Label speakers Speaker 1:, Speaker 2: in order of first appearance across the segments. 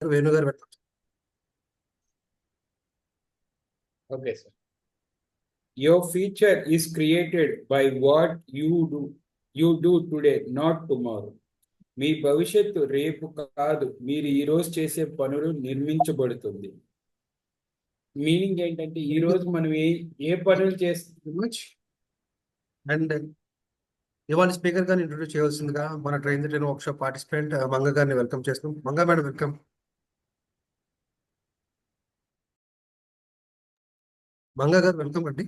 Speaker 1: Doctor Venu గారు welcome.
Speaker 2: Okay, sir. Your future is created by what you do today, not tomorrow. మీ భవిష్యత్తు రేపు కాదు, మీరు ఈ రోజు చేసే పనులు నిర్మించబడుతుంది. మీనింగ్ ఏంటంటే ఈ రోజు మనం ఏ పనులు చేస్తున్నాం.
Speaker 1: అండ్ ఇవాళ స్పీకర్ గారిని ఇంట్రొడ్యూస్ చేయవలసిందిగా మన train the train workshop participant Manga గారిని వెల్కమ్ చేస్తాం. Manga madam welcome. మంగ గారు వెల్కమ్ అండి.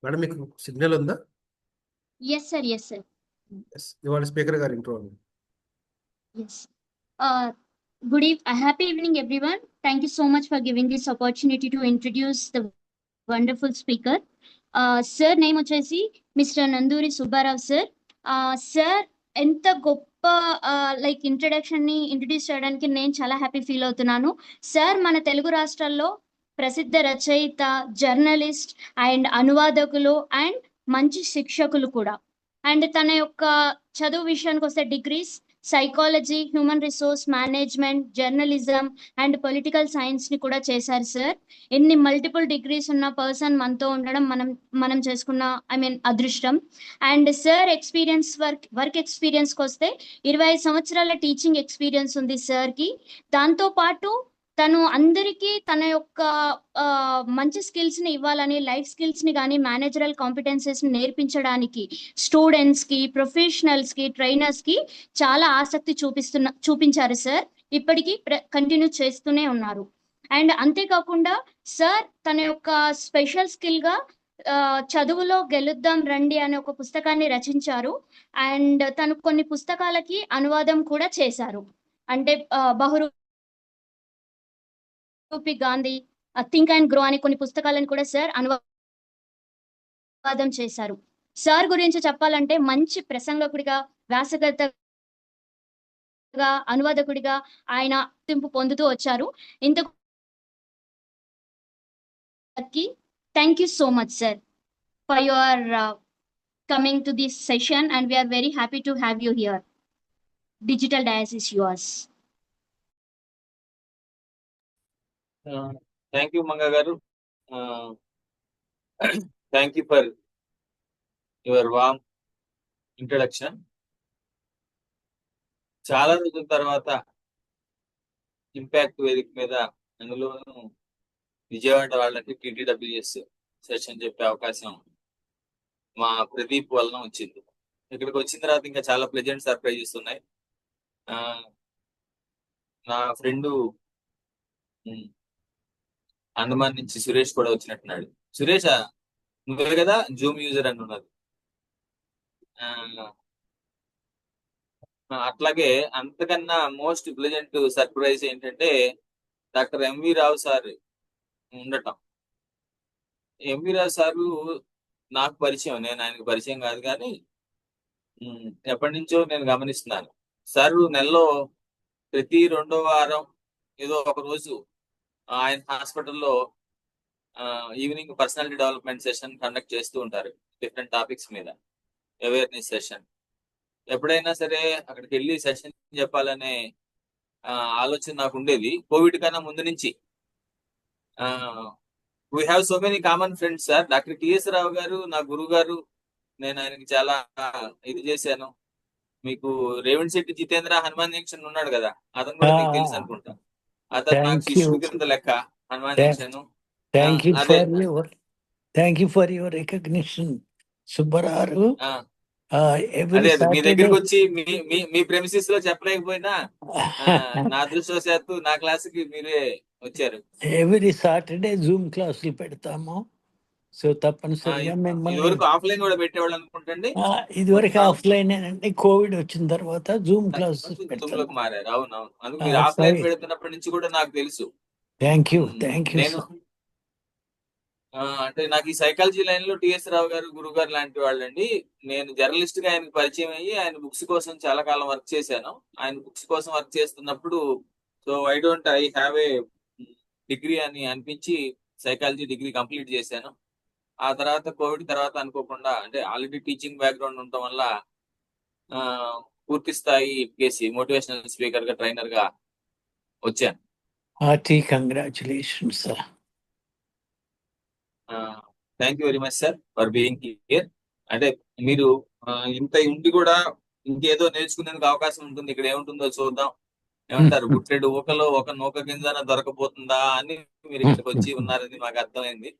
Speaker 1: మేడం మీకు సిగ్నల్ ఉందా?
Speaker 3: Yes, sir. Yes, sir.
Speaker 1: ఇవాళ స్పీకర్ గారి ఇంట్రో అండి.
Speaker 3: Yes. Happy evening, everyone. Thank you so much for giving this opportunity to introduce the wonderful speaker. Sir, name వచ్చేసి Mr. Nanduri Subbarao sir. Sir, ఎంత గొప్ప like introduction ని introduce చేయడానికి నేను చాలా హ్యాపీ ఫీల్ అవుతున్నాను. సార్ మన తెలుగు రాష్ట్రాల్లో ప్రసిద్ధ రచయిత, జర్నలిస్ట్ అండ్ అనువాదకులు అండ్ మంచి శిక్షకులు కూడా. అండ్ తన యొక్క చదువు విషయానికి వస్తే degrees psychology, human resource management, journalism and political science ని కూడా చేశారు సార్. ఎన్ని మల్టిపుల్ డిగ్రీస్ ఉన్న పర్సన్ మనతో ఉండడం మనం చేసుకున్న అదృష్టం. అండ్ సార్ ఎక్స్పీరియన్స్ వర్క్ ఎక్స్పీరియన్స్కి వస్తే 25 సంవత్సరాల టీచింగ్ ఎక్స్పీరియన్స్ ఉంది సార్కి. దాంతో పాటు తను అందరికీ తన యొక్క మంచి స్కిల్స్ ని ఇవ్వాలని, లైఫ్ స్కిల్స్ ని కానీ మేనేజరల్ కాంపిటెన్సెస్ ని నేర్పించడానికి స్టూడెంట్స్ కి, ప్రొఫెషనల్స్ కి, ట్రైనర్స్ కి చాలా ఆసక్తి చూపించారు సార్. ఇప్పటికీ కంటిన్యూ చేస్తూనే ఉన్నారు. అండ్ అంతేకాకుండా సార్ తన యొక్క స్పెషల్ స్కిల్ గా చదువులో గెలుద్దాం రండి అనే ఒక పుస్తకాన్ని రచించారు. అండ్ తను కొన్ని పుస్తకాలకి అనువాదం కూడా చేశారు. అంటే బహురూపి గాంధీ, థింక్ అండ్ గ్రో అనే కొన్ని పుస్తకాలను కూడా సార్ అనువాదం చేశారు. సార్ గురించి చెప్పాలంటే మంచి ప్రసంగకుడిగా, వ్యాసకర్తగా, అనువాదకుడిగా ఆయన గుర్తింపు పొందుతూ వచ్చారు. ఇంతకు thank you so much sir for your coming to this session and we're very happy to have you here. Digital dais is yours.
Speaker 4: Thank you Manga గారు. Thank you for your warm introduction. చాలా రోజుల తర్వాత impact వేదిక మీద, అందులోనూ విజయవాడ వాళ్ళకి టీటీడబ్ల్యూఎస్ session చెప్పే అవకాశం మా ప్రదీప్ వలన వచ్చింది. ఇక్కడికి వచ్చిన తర్వాత ఇంకా చాలా ప్లెజెంట్ సర్ప్రైజెస్ ఉన్నాయి. నా ఫ్రెండు అండమాన్ నుంచి సురేష్ కూడా వచ్చినట్టున్నాడు. సురేష్ నువ్వే కదా జూమ్ యూజర్ అని ఉన్నది. అట్లాగే అంతకన్నా మోస్ట్ ప్లెజెంట్ సర్ప్రైజ్ ఏంటంటే డాక్టర్ ఎంవి రావు సార్ ఉండటం. ఎంవి రావు సారు నాకు పరిచయం, నేను ఆయనకు పరిచయం కాదు, కానీ ఎప్పటి నుంచో నేను గమనిస్తున్నాను. సారు నెలలో ప్రతి 2వ వారం ఏదో ఒక రోజు ఆయన హాస్పిటల్లో evening personality development session conduct చేస్తూ ఉంటారు, డిఫరెంట్ టాపిక్స్ మీద అవేర్నెస్ సెషన్. ఎప్పుడైనా సరే అక్కడికి వెళ్ళి సెషన్ చెప్పాలనే ఆలోచన నాకు ఉండేది కోవిడ్ కన్నా ముందు నుంచి. We have so many common friends sir. Doctor TS Rao గారు నా గురువు గారు, నేను ఆయనకి చాలా ఇది చేశాను. మీకు రేవంత్ శెట్టి జితేంద్ర హనుమాన్ జంక్షన్ ఉన్నాడు కదా, అతను కూడా మీకు తెలుసు అనుకుంటా. అతను నాకు శిష్యుడి కింద లెక్క. Hanuman junction.
Speaker 5: Thank you for your recognition సుబ్బరారు.
Speaker 4: అదే మీ దగ్గరికి వచ్చి మీ ప్రెమిసిస్ లో చెప్పలేకపోయినా నా అదృష్టవశాత్తు నా క్లాస్ కి మీరే వచ్చారు.
Speaker 5: ఎవ్రీ సాటర్డే జూమ్ క్లాసులు పెడతాము. సో తప్పనిసరిగా
Speaker 4: ఇదివరకు ఆఫ్లైన్ కూడా పెట్టేవాళ్ళు అనుకుంటండి.
Speaker 5: ఇదివరకు ఆఫ్లైన్ అంటే కోవిడ్ వచ్చిన తర్వాత జూమ్ క్లాస్
Speaker 4: మారారు. అవునవును, అందుకు మీరు ఆఫ్లైన్ పెడుతున్నప్పటి నుంచి కూడా నాకు తెలుసు.
Speaker 5: Thank you.
Speaker 4: నేను అంటే నాకు ఈ సైకాలజీ లైన్ లో టిఎస్ రావు గారు గురువు గారు లాంటి వాళ్ళండి. నేను జర్నలిస్ట్ గా ఆయనకు పరిచయం అయ్యి ఆయన బుక్స్ కోసం చాలా కాలం వర్క్ చేశాను. ఆయన బుక్స్ కోసం వర్క్ చేస్తున్నప్పుడు so I have a degree అని అనిపించి సైకాలజీ డిగ్రీ కంప్లీట్ చేశాను. ఆ తర్వాత కోవిడ్ తర్వాత అనుకోకుండా, అంటే ఆల్రెడీ టీచింగ్ బ్యాక్గ్రౌండ్ ఉండటం వల్ల పూర్తి స్థాయి కేసి మోటివేషనల్ స్పీకర్ గా ట్రైనర్ గా వచ్చాను.
Speaker 5: Hearty congratulations, sir.
Speaker 4: Thank you very much sir for being here. అంటే మీరు ఇంత ఉండి కూడా ఇంకేదో నేర్చుకునేందుకు అవకాశం ఉంటుంది. ఇక్కడ ఏముంటుందో చూద్దాం, ఏమంటారు, గుట్టెడు ఊకలో ఒక నూక గింజన దొరకపోతుందా అని మీరు ఇక్కడికి వచ్చి ఉన్నారని మాకు అర్థమైంది.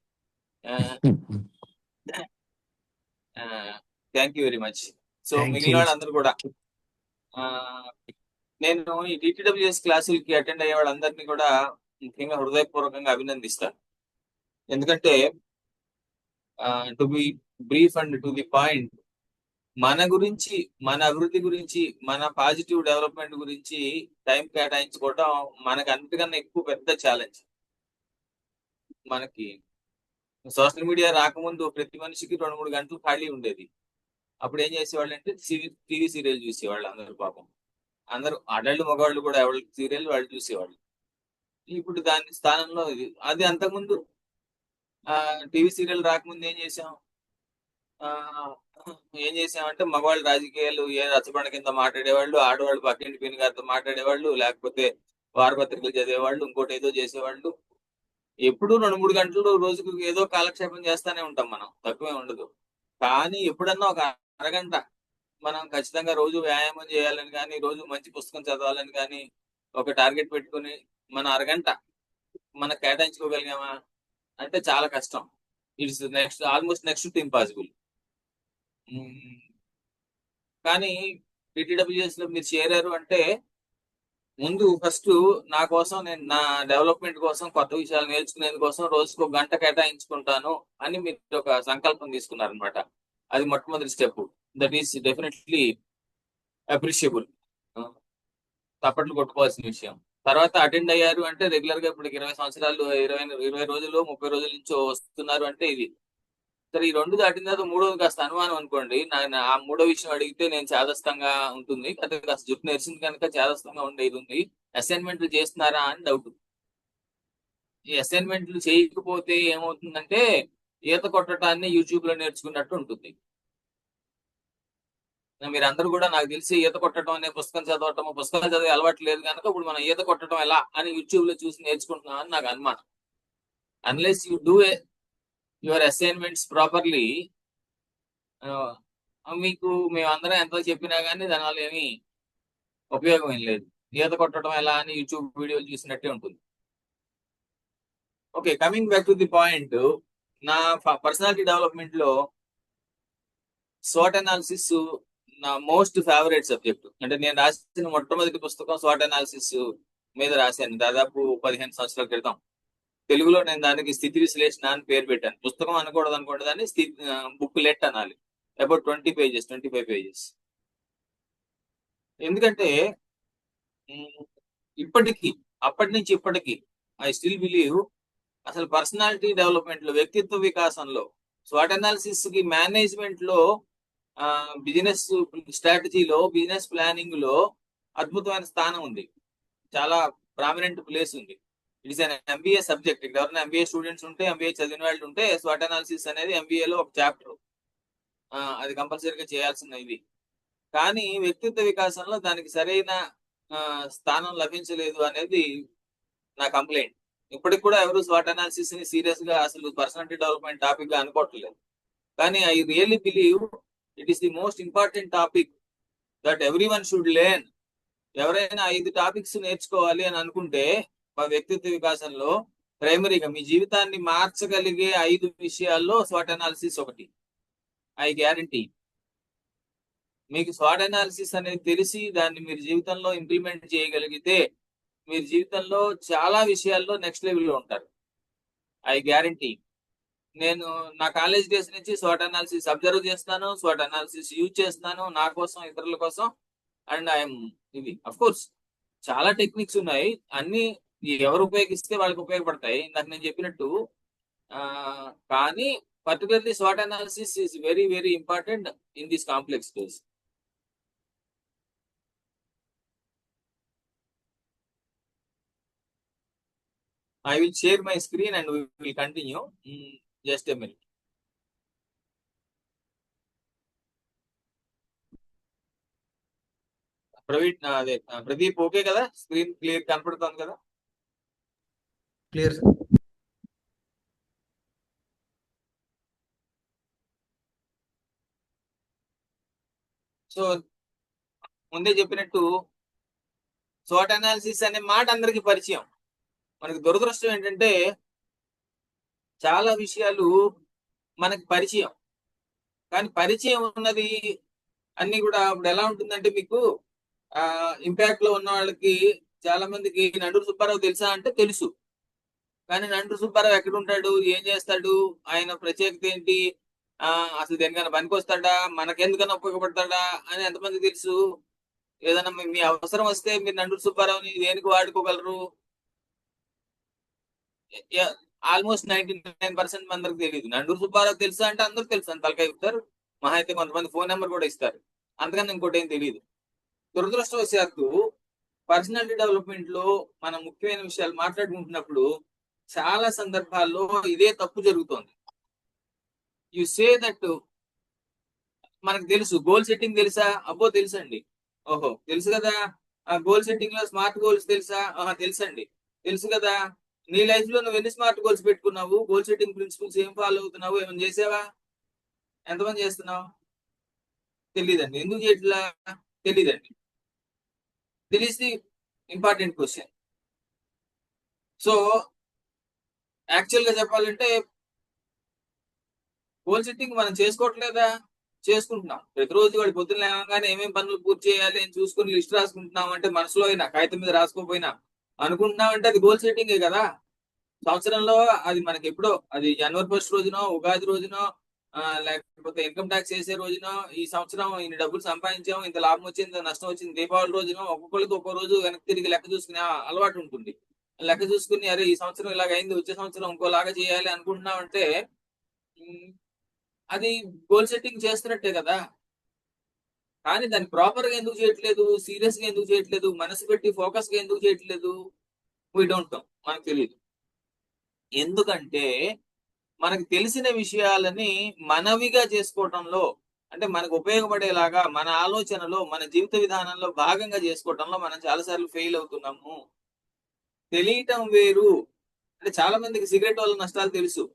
Speaker 4: Thank you very much. So
Speaker 5: Thank
Speaker 4: మిగిలిన
Speaker 5: you.
Speaker 4: వాళ్ళందరూ కూడా నేను ఈ డిటిడబ్ల్యూఎస్ క్లాసులకి అటెండ్ అయ్యే వాళ్ళందరినీ కూడా ముఖ్యంగా హృదయపూర్వకంగా అభినందిస్తాను. ఎందుకంటే to be brief and to the point, మన గురించి, మన అభివృద్ధి గురించి, మన పాజిటివ్ డెవలప్మెంట్ గురించి టైం కేటాయించుకోవడం మనకు అన్నిటికన్నా ఎక్కువ పెద్ద ఛాలెంజ్. మనకి సోషల్ మీడియా రాకముందు ప్రతి మనిషికి 2-3 గంటలు ఖాళీ ఉండేది. అప్పుడు ఏం చేసేవాళ్ళు అంటే టీవీ సీరియల్ చూసేవాళ్ళు అందరు. పాపం అందరూ ఆడవాళ్ళు మగవాళ్ళు కూడా ఎవరి సీరియల్ వాళ్ళు చూసేవాళ్ళు. ఇప్పుడు దాని స్థానంలో అది అంతకుముందు టీవీ సీరియల్ రాకముందు ఏం చేసామంటే మగవాళ్ళు రాజకీయాలు ఏ రచ్చబండ కింద మాట్లాడేవాళ్ళు, ఆడవాళ్ళు పక్కింటి పిన్ని గారితో మాట్లాడేవాళ్ళు, లేకపోతే వారపత్రికలు చదివేవాళ్ళు, ఇంకోటి ఏదో చేసేవాళ్ళు. ఎప్పుడు 2-3 గంటలు రోజుకు ఏదో కాలక్షేపం చేస్తానే ఉంటాం మనం, తక్కువే ఉండదు. కానీ ఎప్పుడన్నా ఒక అరగంట మనం ఖచ్చితంగా రోజు వ్యాయామం చేయాలని కానీ, రోజు మంచి పుస్తకం చదవాలని కానీ ఒక టార్గెట్ పెట్టుకుని మన అరగంట మనం కేటాయించుకోగలిగామా అంటే చాలా కష్టం. It's almost next to impossible. కానీ టీటీడబ్ల్యూఎస్ లో మీరు చేరారు అంటే ముందు ఫస్ట్ నా కోసం, నేను నా డెవలప్మెంట్ కోసం, కొత్త విషయాలు నేర్చుకునేందుకోసం రోజుకు 1 గంట కేటాయించుకుంటాను అని మీరు ఒక సంకల్పం తీసుకున్నారనమాట. అది మొట్టమొదటి step. That is definitely appreciable, తప్పట్లు కొట్టుకోవాల్సిన విషయం. తర్వాత అటెండ్ అయ్యారు అంటే రెగ్యులర్ గా ఇప్పుడు 20 సంవత్సరాలు, 20 రోజులు, 30 రోజుల నుంచి వస్తున్నారు అంటే ఇది సరే. ఈ 2 దాటిన తర్వాత 3వది కాస్త అనుమానం అనుకోండి. ఆ 3వ విషయం అడిగితే నేను చేదస్తంగా ఉంటుంది, అదే కాస్త జుట్టు నెరిసింది కనుక చేదస్తంగా ఉండేది ఉంది. అసైన్మెంట్లు చేస్తున్నారా అని డౌట్. ఈ అసైన్మెంట్లు చేయకపోతే ఏమవుతుందంటే ఈత కొట్టడాన్ని యూట్యూబ్ లో నేర్చుకున్నట్టు ఉంటుంది. మీరందరూ కూడా నాకు తెలిసి ఈత కొట్టడం అనే పుస్తకం చదవటం, పుస్తకాలు చదివే అలవాటు లేదు కనుక ఇప్పుడు మనం ఈత కొట్టడం ఎలా అని యూట్యూబ్ లో చూసి నేర్చుకుంటున్నాం అని నాకు అనుమానం. Unless you do your assignments properly, మీకు మేమందరం ఎంతో చెప్పినా కానీ దానివల్ల ఏమీ ఉపయోగం ఏం లేదు. ఈత కొట్టడం ఎలా అని యూట్యూబ్ వీడియోలు చూసినట్టే ఉంటుంది. Okay, coming back to the point, నా పర్సనాలిటీ డెవలప్మెంట్ లో SWOT అనాలిసిస్ నా మోస్ట్ ఫేవరెట్ సబ్జెక్ట్. అంటే నేను రాసిన మొట్టమొదటి పుస్తకం SWOT అనాలిసిస్ మీద రాశాను దాదాపు 15 సంవత్సరాల క్రితం. తెలుగులో నేను దానికి స్థితి విశ్లేషణ అని పేరు పెట్టాను. పుస్తకం అనకూడదు అనుకోండి, దాన్ని బుక్ లెట్ అనాలి. About 20 pages, 25 pages. ఎందుకంటే అప్పటి నుంచి ఇప్పటికీ ఐ స్టిల్ బిలీవ్ అసలు పర్సనాలిటీ డెవలప్మెంట్ లో, వ్యక్తిత్వ వికాసంలో, SWOT అనాలిసిస్ కి మేనేజ్మెంట్ లో, బిజినెస్ స్ట్రాటజీలో, బిజినెస్ ప్లానింగ్ లో అద్భుతమైన స్థానం ఉంది. చాలా ప్రామినెంట్ ప్లేస్ ఉంది. It's an MBA subject. ఇక్కడ ఎవరైనా MBA స్టూడెంట్స్ ఉంటే, MBA చదివిన వాళ్ళు ఉంటే SWOT అనాలిసిస్ అనేది MBA లో ఒక చాప్టర్. అది కంపల్సరీగా చేయాల్సిన ఇది. కానీ వ్యక్తిత్వ వికాసంలో దానికి సరైన స్థానం లభించలేదు అనేది నా కంప్లైంట్. ఇప్పటికి కూడా ఎవరు SWOT అనాలిసిస్ ని సీరియస్ గా అసలు పర్సనాలిటీ డెవలప్మెంట్ టాపిక్ గా అనుకోవట్లేదు. కానీ I really believe it is the most important topic that every one should learn. ఎవరైనా 5 టాపిక్స్ నేర్చుకోవాలి అని అనుకుంటే మా వ్యక్తిత్వ వికాసంలో ప్రైమరీగా మీ జీవితాన్ని మార్చగలిగే 5 విషయాల్లో SWOT అనాలిసిస్ ఒకటి. I guarantee. మీకు SWOT అనాలిసిస్ అనేది తెలిసి దాన్ని మీరు జీవితంలో ఇంప్లిమెంట్ చేయగలిగితే మీరు జీవితంలో చాలా విషయాల్లో నెక్స్ట్ లెవెల్లో ఉంటారు. I guarantee. నేను నా కాలేజ్ డేస్ నుంచి SWOT అనాలిసిస్ అబ్జర్వ్ చేస్తాను, SWOT అనాలిసిస్ యూజ్ చేస్తున్నాను నా కోసం, ఇతరుల కోసం. అండ్ ఐఎమ్ ఇది అఫ్ కోర్స్ చాలా టెక్నిక్స్ ఉన్నాయి, అన్ని ఎవరు ఉపయోగిస్తే వాళ్ళకి ఉపయోగపడతాయి ఇందాక నేను చెప్పినట్టు. కానీ particularly SWOT analysis is very very important in this complex space. I will share my screen and we will continue. Just a minute. అదే ప్రదీప్ ఓకే కదా? స్క్రీన్ క్లియర్ కనపడుతుంది కదా?
Speaker 1: Clear sir.
Speaker 4: సో ముందే చెప్పినట్టు SWOT అనాలిసిస్ అనే మాట అందరికి పరిచయం. మనకి దురదృష్టం ఏంటంటే చాలా విషయాలు మనకి పరిచయం, కానీ పరిచయం ఉన్నది అన్ని కూడా ఇప్పుడు ఎలా ఉంటుందంటే మీకు ఇంపాక్ట్ లో ఉన్న వాళ్ళకి చాలా మందికి నండూరు సుబ్బారావు తెలుసా అంటే తెలుసు, కానీ నండూరు సుబ్బారావు ఎక్కడ ఉంటాడు, ఏం చేస్తాడు, ఆయన ప్రత్యేకత ఏంటి, అసలు దేనికైనా పనికొస్తాడా, మనకెందుకైనా ఉపయోగపడతాడా అని ఎంతమంది తెలుసు? ఏదైనా మీ అవసరం వస్తే మీరు నండూరు సుబ్బారావుని దేనికి వాడుకోగలరు? ఆల్మోస్ట్ 99% మందికి తెలియదు. నండూరు సుబ్బారావు తెలుసా అంటే అందరూ తెలుసు అని తలకాయ చెప్తారు, మహా అయితే కొంతమంది ఫోన్ నెంబర్ కూడా ఇస్తారు, అంతకన్నా ఇంకోటి ఏం తెలియదు. దురదృష్టవశాత్తు పర్సనాలిటీ డెవలప్మెంట్ లో మనం ముఖ్యమైన విషయాలు మాట్లాడుకుంటున్నప్పుడు చాలా సందర్భాల్లో ఇదే తప్పు జరుగుతోంది. యు సే దట్ మనకు తెలుసు, గోల్ సెట్టింగ్ తెలుసా? అబ్బో తెలుసండి. ఓహో తెలుసు కదా. గోల్ సెట్టింగ్ లో స్మార్ట్ గోల్స్ తెలుసా? తెలుసండి. తెలుసు కదా. నీ లైఫ్ లో నువ్వు ఎన్ని స్మార్ట్ గోల్స్ పెట్టుకున్నావు? గోల్ సెట్టింగ్ ప్రిన్సిపల్స్ ఏం ఫాలో అవుతున్నావు? ఏమైనా చేసావా? ఎంతమంది చేస్తున్నావు? తెలీదండి. ఎందుకు చేయట్లా? తెలీదండి. తెలిసి ఇంపార్టెంట్ క్వశ్చన్. సో యాక్చువల్ గా చెప్పాలంటే గోల్ సెట్టింగ్ మనం చేసుకోవట్లేదా? చేసుకుంటున్నాం. ప్రతిరోజు వాడి పొద్దున్న లేవగానే ఏమేమి పనులు పూర్తి చేయాలి అని చూసుకుని లిస్ట్ రాసుకుంటున్నాం అంటే, మనసులో అయినా కాగితం మీద రాసుకోపోయినా అనుకుంటున్నాం అంటే అది గోల్ సెట్టింగే కదా. సంవత్సరంలో అది మనకి ఎప్పుడో, అది జనవరి 1 రోజునో, ఉగాది రోజునో, లేకపోతే ఇన్కమ్ ట్యాక్స్ వేసే రోజునో, ఈ సంవత్సరం ఇన్ని డబ్బులు సంపాదించాం, ఇంత లాభం వచ్చింది, ఇంత నష్టం వచ్చింది, దీపావళి రోజునో, ఒక్కొక్కరికి ఒక్కో రోజు వెనక్కి తిరిగి లెక్క చూసుకునే అలవాటు ఉంటుంది. లెక్క చూసుకుని అరే ఈ సంవత్సరం ఇలాగ అయింది, వచ్చే సంవత్సరం ఇంకోలాగా చేయాలి అనుకుంటున్నాం అంటే అది గోల్ సెట్టింగ్ చేస్తున్నట్టే కదా. కానీ దాన్ని ప్రాపర్ గా ఎందుకు చేయట్లేదు, సీరియస్ గా ఎందుకు చేయట్లేదు, మనసు పెట్టి ఫోకస్ గా ఎందుకు చేయట్లేదు? వీ డోంట్ నో, మనకు తెలియదు. ఎందుకంటే మనకు తెలిసిన విషయాలని మనవిగా చేసుకోవటంలో, అంటే మనకు ఉపయోగపడేలాగా మన ఆలోచనలో, మన జీవిత విధానంలో భాగంగా చేసుకోవటంలో మనం చాలాసార్లు ఫెయిల్ అవుతున్నాము. తెలియటం వేరు. అంటే చాలా మందికి సిగరెట్ వల్ల నష్టాలు తెలుసు.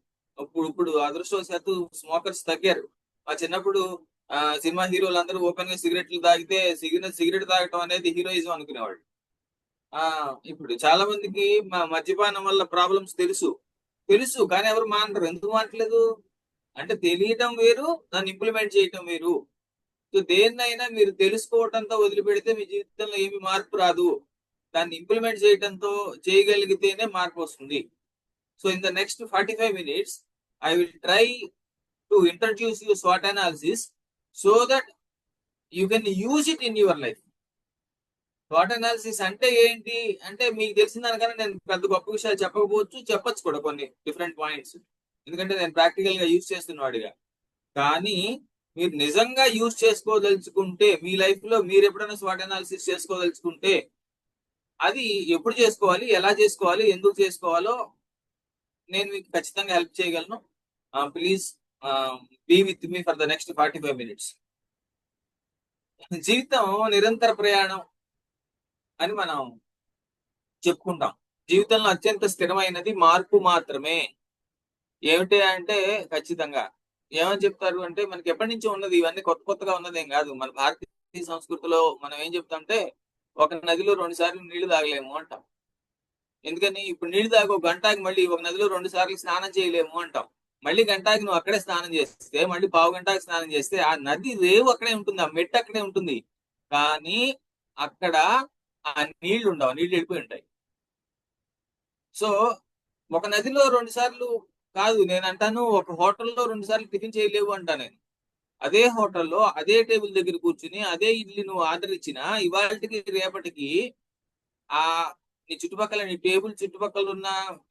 Speaker 4: ఇప్పుడు అదృష్టవశాత్తు స్మోకర్స్ తగ్గారు. మా చిన్నప్పుడు సినిమా హీరోలు అందరూ ఓపెన్ గా సిగరెట్లు తాగితే సిగరెట్ తాగటం అనేది హీరోయిజం అనుకునేవాళ్ళు. ఇప్పుడు చాలా మందికి మద్యపానం వల్ల ప్రాబ్లమ్స్ తెలుసు కానీ ఎవరు మానరు. ఎందుకు మానట్లేదు అంటే తెలియటం వేరు, దాన్ని ఇంప్లిమెంట్ చేయటం వేరు. సో దేన్నైనా మీరు తెలుసుకోవటంతో వదిలిపెడితే మీ జీవితంలో ఏమి మార్పు రాదు. దాన్ని ఇంప్లిమెంట్ చేయగలిగితేనే మార్పు వస్తుంది. So in the next 45 minutes I will try to introduce you SWOT analysis so that you can use it in your life. SWOT analysis అంటే ఏంటి అంటే, మీకు తెలిసిన దానికన్నా నేను పెద్ద గొప్ప విషయాలు చెప్పచ్చు కూడా కొన్ని డిఫరెంట్ పాయింట్స్, ఎందుకంటే నేను ప్రాక్టికల్ గా యూజ్ చేస్తున్నవాడిగా. కానీ మీరు నిజంగా యూజ్ చేసుకోదలుచుకుంటే, మీ లైఫ్ లో మీరు ఎప్పుడైనా SWOT అనాలిసిస్ చేసుకోదలుచుకుంటే, అది ఎప్పుడు చేసుకోవాలి, ఎలా చేసుకోవాలి, ఎందుకు చేసుకోవాలో నేను మీకు ఖచ్చితంగా హెల్ప్ చేయగలను. Please be with me for the next 45 minutes. జీవితం నిరంతర ప్రయాణం అని మనం చెప్పుకుంటాం. జీవితంలో అత్యంత స్థిరమైనది మార్పు మాత్రమే. ఏమిటి అంటే ఖచ్చితంగా ఏమని చెప్తారు అంటే, మనకి ఎప్పటి నుంచో ఉన్నది, ఇవన్నీ కొత్తగా ఉన్నదేం కాదు. మన భారతీయ సంస్కృతిలో మనం ఏం చెప్తామంటే, ఒక నదిలో 2 సార్లు నీళ్లు తాగలేము అంటాం. ఎందుకని? ఇప్పుడు నీళ్లు తాగి ఒక గంటకి మళ్ళీ ఒక నదిలో 2 సార్లు స్నానం చేయలేము అంటాం. మళ్ళీ గంటకి నువ్వు అక్కడే స్నానం చేస్తే, మళ్ళీ పావు గంటకి స్నానం చేస్తే ఆ నది రేవు అక్కడే ఉంటుంది, ఆ మెట్టు అక్కడే ఉంటుంది, కానీ అక్కడ ఆ నీళ్లు ఉండవు, నీళ్లు వెళ్ళిపోయి ఉంటాయి. సో ఒక నదిలో 2 సార్లు కాదు, నేను అంటాను ఒక హోటల్లో 2 సార్లు టిఫిన్ చేయలేవు అంటా నేను. అదే హోటల్లో అదే టేబుల్ దగ్గర కూర్చుని అదే ఇడ్లీ నువ్వు ఆర్డర్ ఇచ్చినా, ఇవాళకి రేపటికి ఆ నీ చుట్టుపక్కల, నీ టేబుల్ చుట్టుపక్కల ఉన్న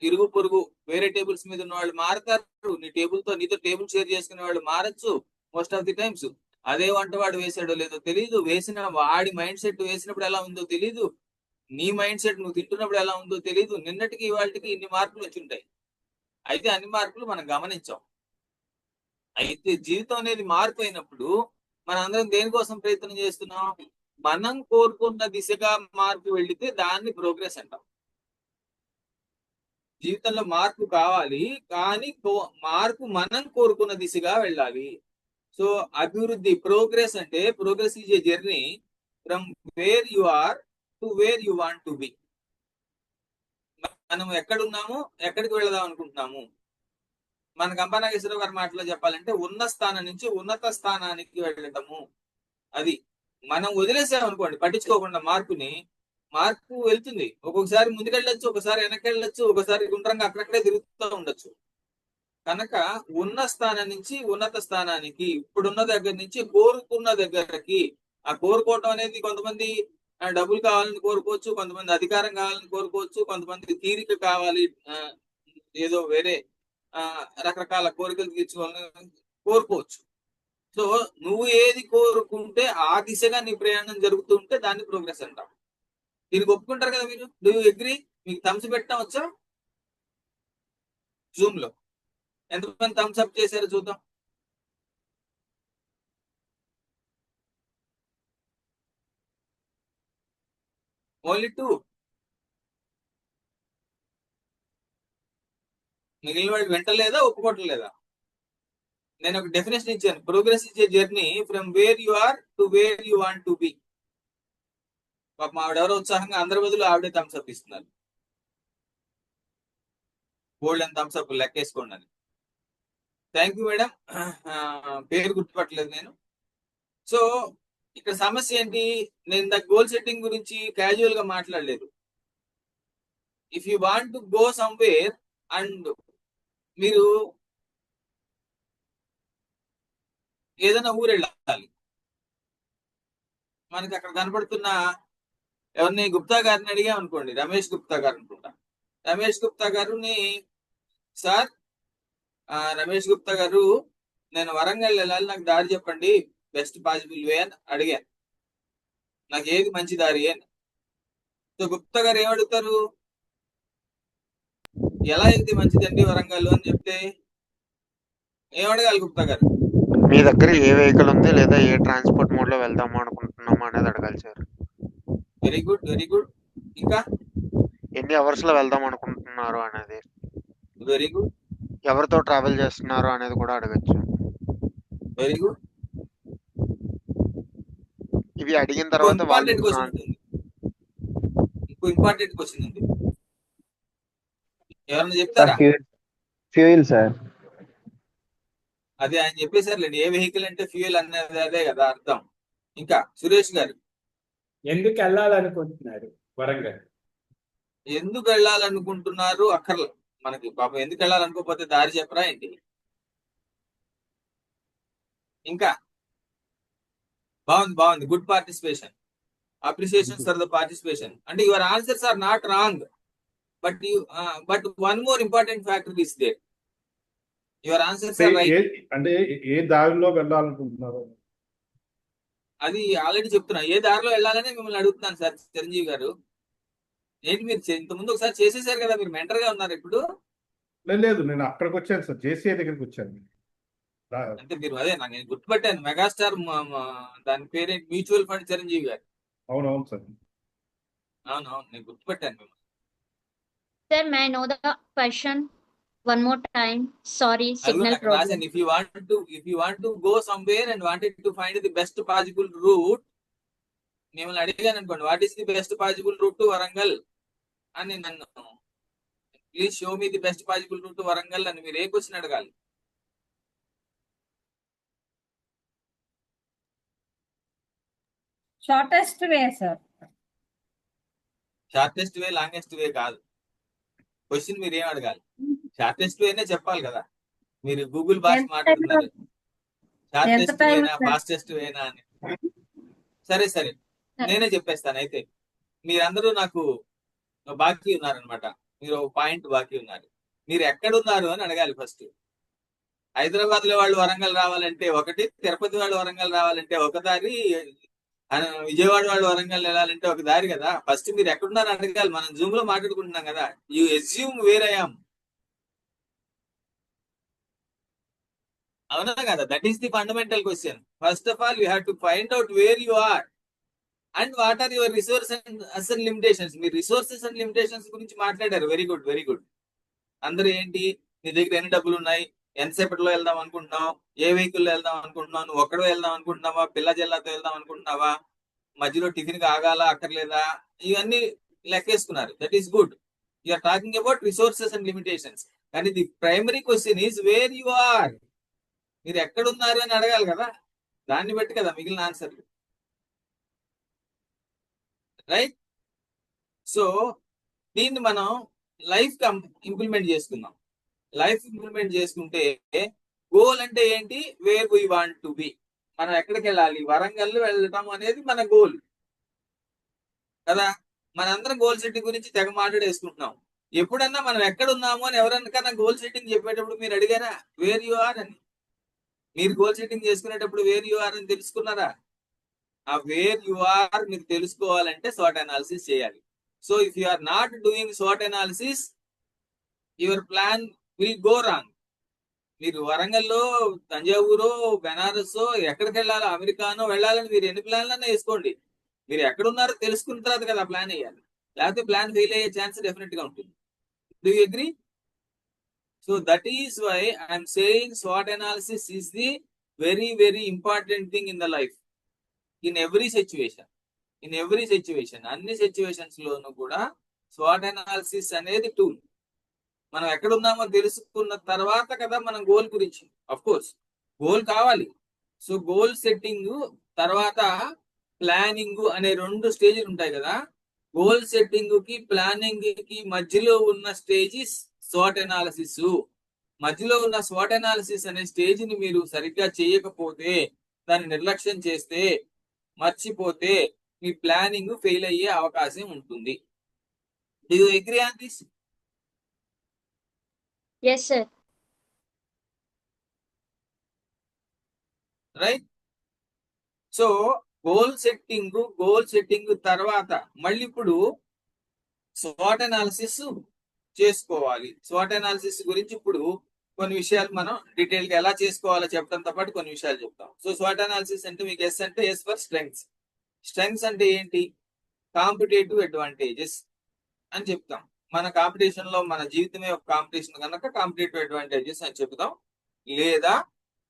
Speaker 4: ఇరుగు పొరుగు వేరే టేబుల్స్ మీద ఉన్న వాళ్ళు మారతారు. నీతో టేబుల్ షేర్ చేసుకునే వాళ్ళు మారచ్చు మోస్ట్ ఆఫ్ ది టైమ్స్. అదే వంట వాడు వేసాడో లేదో తెలియదు, వేసిన వాడి మైండ్ సెట్ వేసినప్పుడు ఎలా ఉందో తెలియదు. నీ మైండ్ సెట్ నువ్వు తింటున్నప్పుడు ఎలా ఉందో తెలియదు. నిన్నటికి ఇవాళకి ఇన్ని మార్పులు వచ్చి ఉంటాయి. అయితే అన్ని మార్పులు మనం గమనించాం. అయితే జీవితం అనేది మార్పు అయినప్పుడు మనం అందరం దేనికోసం ప్రయత్నం చేస్తున్నాం? మనం కోరుకున్న దిశగా మార్పు వెళితే దాన్ని ప్రోగ్రెస్ అంటాం. జీవితంలో మార్పు కావాలి, కానీ మార్పు మనం కోరుకున్న దిశగా వెళ్ళాలి. సో అభివృద్ధి, ప్రోగ్రెస్ అంటే progress is a journey from where you are to where you want to be. మనం ఎక్కడున్నాము, ఎక్కడికి వెళదాం అనుకుంటున్నాము. మన గంపనాగేశ్వరరావు గారి మాటలో చెప్పాలంటే ఉన్న స్థానం నుంచి ఉన్నత స్థానానికి వెళ్ళటము. అది మనం వదిలేసాం అనుకోండి, పట్టించుకోకుండా మార్పుని, మార్పు వెళ్తుంది. ఒక్కొక్కసారి ముందుకెళ్ళొచ్చు, ఒకసారి వెనకెళ్ళొచ్చు, ఒకసారి గుండ్రంగా అక్కడక్కడే తిరుగుతూ ఉండొచ్చు. కనుక ఉన్న స్థానం నుంచి ఉన్నత స్థానానికి, ఇప్పుడున్న దగ్గర నుంచి కోరుకున్న దగ్గరకి. ఆ కోరుకోవటం అనేది కొంతమంది డబ్బులు కావాలని కోరుకోవచ్చు, కొంతమంది అధికారం కావాలని కోరుకోవచ్చు, కొంతమంది తీరిక కావాలి, ఏదో వేరే రకరకాల కోరికలు తీర్చుకోవాలని కోరుకోవచ్చు. సో నువ్వు ఏది కోరుకుంటే ఆ దిశగా నీ ప్రయాణం జరుగుతూ ఉంటే దాన్ని ప్రోగ్రెస్ అంటాం. దీనికి ఒప్పుకుంటారు కదా మీరు? Do you agree? మీకు థమ్స్ పెట్టడం వచ్చా? జూమ్ లో ఎంతమంది థమ్స్ అప్ చేశారో చూద్దాం. ఓన్లీ 2. మిగిలిన వాడికి వింటలేదా, ఒప్పుకోవట్లేదా? నేను ఒక డెఫినేషన్ ఇచ్చాను. Progress is a journey from where you are to where you want to be. పాపం ఆవిడెవరో ఉత్సాహంగా అందరి బదులు ఆవిడే థమ్స్ అప్ ఇస్తున్నారు. గోల్డ్ అండ్ థమ్స్ అప్ లెక్కేసుకోండి అని. Thank you madam. పేరు గుర్తుపట్టలేదు నేను. సో ఇక్కడ సమస్య ఏంటి? నేను గోల్ సెట్టింగ్ గురించి క్యాజువల్ గా మాట్లాడలేదు. If you want to go somewhere and మీరు ఏదైనా ఊరు వెళ్ళాలి, మనకి అక్కడ కనపడుతున్న ఎవరిని, గుప్తా గారిని అడిగాం అనుకోండి, రమేష్ గుప్తా గారు అనుకుంటా. రమేష్ గుప్తా గారుని, సార్ రమేష్ గుప్తా గారు, నేను వరంగల్ వెళ్ళాలి, నాకు దారి చెప్పండి, బెస్ట్ పాసిబుల్ వే అని అడిగాను. నాకు ఏది మంచి దారి అని. సో గుప్తా గారు ఏమడుగుతారు? ఎలా వెళ్తే మంచిదండి వరంగల్ అని చెప్తే ఏమడగాలి గుప్తా గారు?
Speaker 6: మీ దగ్గర ఏ వెహికల్ ఉంది, లేదా ఏ ట్రాన్స్పోర్ట్ మోడ్ లో వెళ్దాం అనుకుంటున్నామా అనేది అడగాలి sir.
Speaker 4: Very good, very good. ఇంకా
Speaker 6: ఎన్ని అవర్స్ లో వెళ్దాం అనుకుంటున్నారు అనేది,
Speaker 4: వెరీ గుడ్.
Speaker 6: ఎవరితో ట్రావెల్ చేస్తున్నారు అనేది కూడా అడగచ్చు.
Speaker 4: Very good.
Speaker 6: ఇవి అడిగిన తర్వాత
Speaker 4: ఇంపార్టెంట్ క్వశ్చన్ ఉంటుంది. ఇంకో ఇంపార్టెంట్ క్వశ్చన్ ఉంది, ఎవరన్నా చెప్తారా?
Speaker 7: Fuel sir.
Speaker 4: అదే ఆయన చెప్పేసారులేండి. ఏ వెహికల్ అంటే ఫ్యూయల్ అనేది అదే కదా అర్థం. ఇంకా సురేష్ గారు,
Speaker 2: ఎందుకు వెళ్ళాలనుకుంటున్నారు వరంగల్?
Speaker 4: ఎందుకు వెళ్ళాలనుకుంటున్నారు అక్కర్ల మనకి. పాపం ఎందుకు వెళ్ళాలనుకోకపోతే దారి చెప్పరా ఏంటి? ఇంకా బాగుంది, బాగుంది. Good participation. Appreciations for the participation. అంటే your answers are not wrong, but one more important factor is there. Your answers are right.
Speaker 8: అంటే ఏ దారిలో వెళ్ళాలనుకుంటున్నారు
Speaker 4: అది ఆల్రెడీ చెప్తున్నా. ఏ దారిలో వెళ్ళాలని మిమ్మల్ని అడుగుతున్నాను సార్ చిరంజీవి గారు. ఏంటి మీరు ఇంతకుముందు ఒకసారి చేసేసారు కదా, మీరు మెంటర్ గా ఉన్నారు ఇప్పుడు?
Speaker 8: లేదు, నేను అక్కడికి వచ్చాను సార్, జేసీఐ దగ్గరికి వచ్చాను.
Speaker 4: అంటే మీరు అదే నాకు నేను గుర్తుపట్టాను, మెగాస్టార్ దాని పేరేంటి, మ్యూచువల్ ఫండ్ చిరంజీవి గారు.
Speaker 8: అవునవును సార్.
Speaker 4: అవునవును, నేను గుర్తుపట్టాను మిమ్మల్ని.
Speaker 3: Sir, may I know the question one more time? Sorry, signal problem.
Speaker 4: If you want to go somewhere and wanted to find the best possible route, మిమ్మల్ని అడిగాను అనుకోండి, what is the best possible route to Warangal అని, నన్ను please show me the best possible route to Warangal అని మీరు ఏ question అడగాలి?
Speaker 9: Shortest way sir.
Speaker 4: Shortest way, longest way కాదు. క్వశ్చన్ మీరు ఏం అడగాలి? షార్టెస్ట్ వేనే చెప్పాలి కదా. మీరు గూగుల్ భాష మాట్లాడుతున్నారు, షార్టెస్ట్ వేనా ఫాస్టెస్ట్ వేనా అని. సరే సరే, నేనే చెప్పేస్తాను. అయితే మీరందరూ నాకు బాకీ ఉన్నారనమాట. మీరు పాయింట్ బాకీ ఉన్నారు. మీరు ఎక్కడున్నారు అని అడగాలి ఫస్ట్. హైదరాబాద్ లో వాళ్ళు వరంగల్ రావాలంటే ఒకటి, తిరుపతి వాళ్ళు వరంగల్ రావాలంటే ఒక దారి, విజయవాడ వాళ్ళు వరంగల్ వెళ్ళాలంటే ఒక దారి కదా. ఫస్ట్ మీరు ఎక్కడున్నారు అడగాలి. మనం జూమ్ లో మాట్లాడుకుంటున్నాం కదా. You assume where I am. అవునా కదా? That is the fundamental question. First of all you have to find out where you are and what are your resources and limitations. మీరు రిసోర్సెస్ అండ్ లిమిటేషన్స్ గురించి మాట్లాడారు. Very good, very good. అందరూ ఏంటి, నీ దగ్గర ఎన్ని డబ్బులు ఉన్నాయి, ఎంతసేపట్లో వెళ్దాం అనుకుంటున్నావు, ఏ వెహికల్లో వెళ్దాం అనుకుంటున్నావు, నువ్వు ఒక్కడో వెళ్దాం అనుకుంటున్నావా, పిల్ల జిల్లాతో వెళ్దాం అనుకుంటున్నావా, మధ్యలో టిఫిన్ కి ఆగాలా అక్కర్లేదా, ఇవన్నీ లెక్కేసుకున్నారు. That is good. You're talking about resources and limitations. కానీ the primary question is where you are. మీరు ఎక్కడున్నారు అని అడగాలి కదా. దాన్ని బట్టి కదా మిగిలిన ఆన్సర్లు. రైట్? సో దీన్ని మనం లైఫ్ ఇంప్లిమెంట్ చేసుకుందాం. లైఫ్ ఇంప్లిమెంట్ చేసుకుంటే గోల్ అంటే ఏంటి, where we want to be. మనం ఎక్కడికి వెళ్ళాలి, వరంగల్ వెళ్ళటం అనేది మన గోల్ కదా. మనందరం గోల్ సెట్టింగ్ గురించి తెగ మాట్లాడేసుకుంటున్నాం. ఎప్పుడన్నా మనం ఎక్కడ ఉన్నాము అని ఎవరికన్నా గోల్ సెట్టింగ్ చెప్పేటప్పుడు మీరు అడిగారా వేర్ యు ఆర్ అని? మీరు గోల్ సెట్టింగ్ చేసుకునేటప్పుడు వేర్ యు ఆర్ అని తెలుసుకున్నారా? ఆ వేర్ యు ఆర్ మీరు తెలుసుకోవాలంటే SWOT అనాలిసిస్ చేయాలి. So if you are not doing SWOT analysis, your plan will go wrong. మీరు వరంగల్లో, తంజావూరు, బెనారస్ ఎక్కడికి వెళ్ళాలో, అమెరికానో వెళ్ళాలని మీరు ఎన్ని ప్లాన్లన్నా వేసుకోండి. మీరు ఎక్కడున్నారో తెలుసుకున్న తర్వాత కదా ప్లాన్ వేయాలి. లేకపోతే ప్లాన్ ఫెయిల్ అయ్యే ఛాన్స్ డెఫినెట్ గా ఉంటుంది. Do you agree? So that is why I'm saying SWOT analysis is the very very important thing in the life. In every situation, అన్ని సిచ్యువేషన్స్ లోనూ కూడా SWOT అనాలిసిస్ అనేది tool. మనం ఎక్కడున్నామో తెలుసుకున్న తర్వాత కదా మనం గోల్ గురించి, అఫ్ కోర్స్ గోల్ కావాలి. సో గోల్ సెట్టింగ్ తర్వాత ప్లానింగ్ అనే 2 స్టేజ్లు ఉంటాయి కదా. గోల్ సెట్టింగ్ కి ప్లానింగ్ కి మధ్యలో ఉన్న స్టేజ్ SWOT అనాలిసిస్. మధ్యలో ఉన్న SWOT అనాలిసిస్ అనే స్టేజ్ ని మీరు సరిగ్గా చేయకపోతే, దాన్ని నిర్లక్ష్యం చేస్తే, మర్చిపోతే మీ ప్లానింగ్ ఫెయిల్ అయ్యే అవకాశం ఉంటుంది. Do you agree on this?
Speaker 3: Yes, sir.
Speaker 4: Right? So goal setting తర్వాత మళ్ళీ ఇప్పుడు SWOT అనాలిసిస్ చేసుకోవాలి. SWOT అనాలిసిస్ గురించి ఇప్పుడు కొన్ని విషయాలు మనం డీటెయిల్ గా ఎలా చేసుకోవాలో చెప్పడంతో పాటు కొన్ని విషయాలు చెప్తాం. సో SWOT అనాలిసిస్ అంటే మీకు ఎస్ అంటే ఎస్ ఫర్ స్ట్రెంగ్స్. స్ట్రెంగ్స్ అంటే ఏంటి? కాంపిటేటివ్ అడ్వాంటేజెస్ అని చెప్తాం. మన కాంపిటీషన్ లో, మన జీవితమే ఒక కాంపిటీషన్ కనుక కాంపిటేటివ్ అడ్వాంటేజెస్ అని చెప్తాం. లేదా